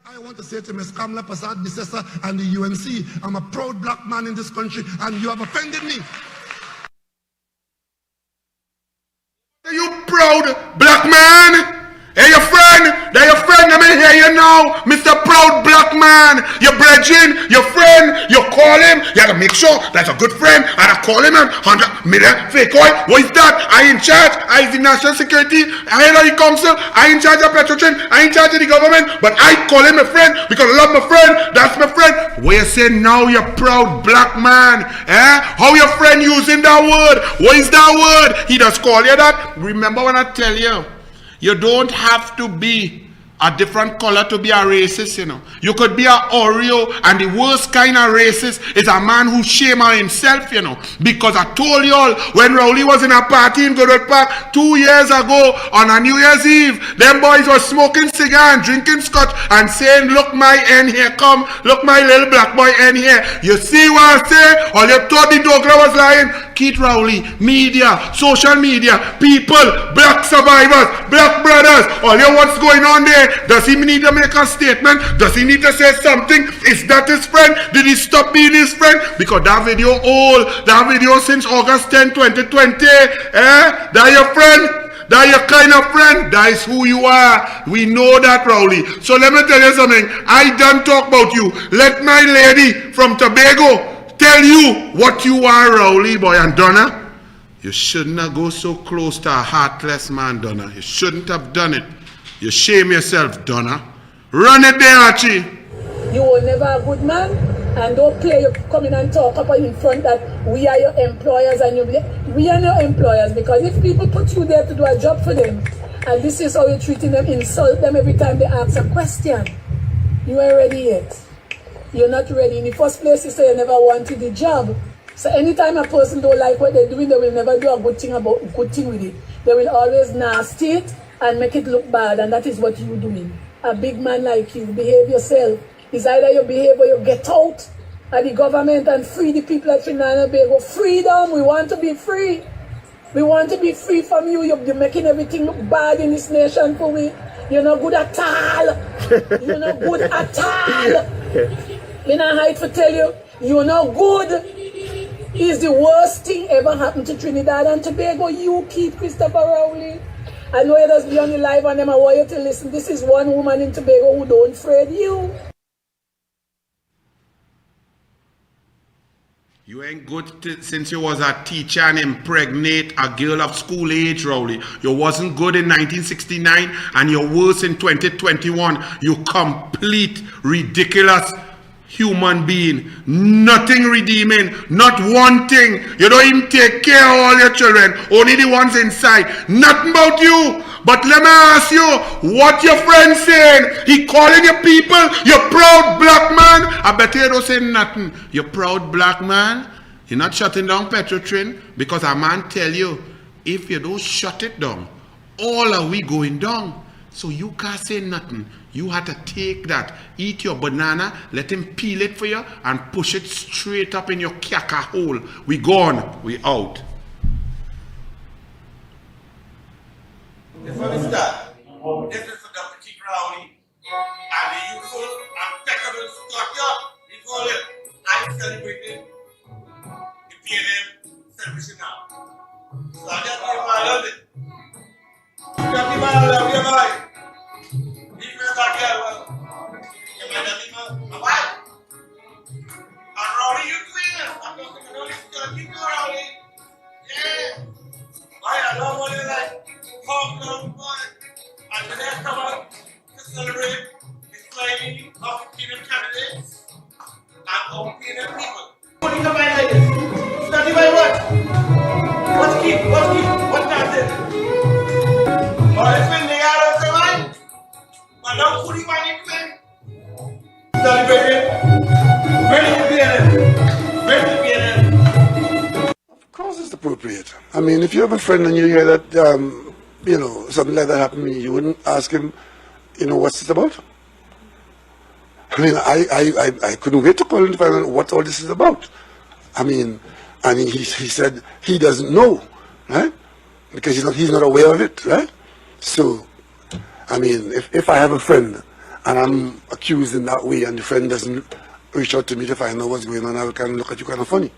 I want to say to Ms. Kamla Persad-Bissessar and the UNC, I'm a proud black man in this country and you have offended me. Are you proud black man? Hey, your friend, they're your friend, let me hear you now, Mr. Proud Black Man. Your brethren, your friend, you call him, you have to make sure that's a good friend, and I call him and 100 million fake oil. What is that? I in charge, I is the national security, I head of the council, I in charge of Petrotrin, I in charge of the government, but I call him a friend because I love my friend, that's my friend. What you say now, you proud black man? Eh? How your friend using that word? What is that word? He does call you that? Remember when I tell you, you don't have to be a different color to be a racist, you know. You could be a Oreo, and the worst kind of racist is a man who shame on himself, you know. Because I told you all, when Rowley was in a party in Goodwood Park 2 years ago on a New Year's Eve, them boys were smoking cigar and drinking scotch and saying, look my end here come, look my little black boy end here. You see what I say? Or you thought the Douglas was lying? Keith Rowley, media, social media, people, black survivors, black brothers, all you what's going on there? Does he need to make a statement? Does he need to say something? Is that his friend? Did he stop being his friend? Because that video old, that video since August 10, 2020, that your friend? That your kind of friend? That is who you are. We know that, Rowley. So let me tell you something. I done talk about you. Let my lady from Tobago tell you what you are, Rowley boy. And Donna, you shouldn't have go so close to a heartless man, Donna. You shouldn't have done it. You shame yourself, Donna. Run it there, Archie. You were never a good man, and don't play you come in and talk up in front that we are your employers and we are your employers, because if people put you there to do a job for them, and this is how you're treating them, insult them every time they ask a question, you ain't ready yet. You're not ready. In the first place, you say you never wanted the job. So anytime a person don't like what they're doing, they will never do a good thing with it. They will always nasty it and make it look bad, and that is what you're doing. A big man like you, behave yourself. It's either you behave or you get out of the government and free the people at Trinidad and Tobago. Freedom, we want to be free. We want to be free from you. You're making everything look bad in this nation for me. You're not good at all. You're not good at all. Me not hide to tell you, you're not good. It's the worst thing ever happened to Trinidad and Tobago. You keep Christopher Rowley. I know you just be on the live and them, I want you to listen. This is one woman in Tobago who don't afraid you. You ain't good since you was a teacher and impregnate a girl of school age, Rowley. You wasn't good in 1969 and you're worse in 2021. You complete ridiculous human being. Nothing redeeming. Not one thing. You don't even take care of all your children. Only the ones inside. Nothing about you. But let me ask you, what your friend saying? He calling you people, you proud black man. I bet you don't say nothing. You proud black man. You're not shutting down Petrotrin because a man tell you, if you don't shut it down, all are we going down. So you can't say nothing. You have to take that, eat your banana, let him peel it for you, and push it straight up in your caca hole. We gone, we out. This one is that. This is for Dr. Keith Rowley and the youthful and impeccable Scotland. We call it. I'm celebrating the PNM celebration now. So I just give my love it. Just give my love, give my. Rowley, you doing it? I'm talking to Rowley. Keep you Rowley. Yeah. I love what you like. Come down, boy. And today I come out to celebrate the flying of PNM candidates and of PNM people. What do you come like this? Study by what? What's keep? What does it? Or it's been the out of the line. But now, who do you want to celebrate it? I mean, if you have a friend and you hear that, you know, something like that happened to me, you wouldn't ask him, you know, what's it about? I mean, I couldn't wait to call him to find out what all this is about. I mean, and he said he doesn't know, right? Because he's not aware of it, right? So, I mean, if I have a friend and I'm accused in that way and the friend doesn't reach out to me to find out what's going on, I will kind of look at you kind of funny.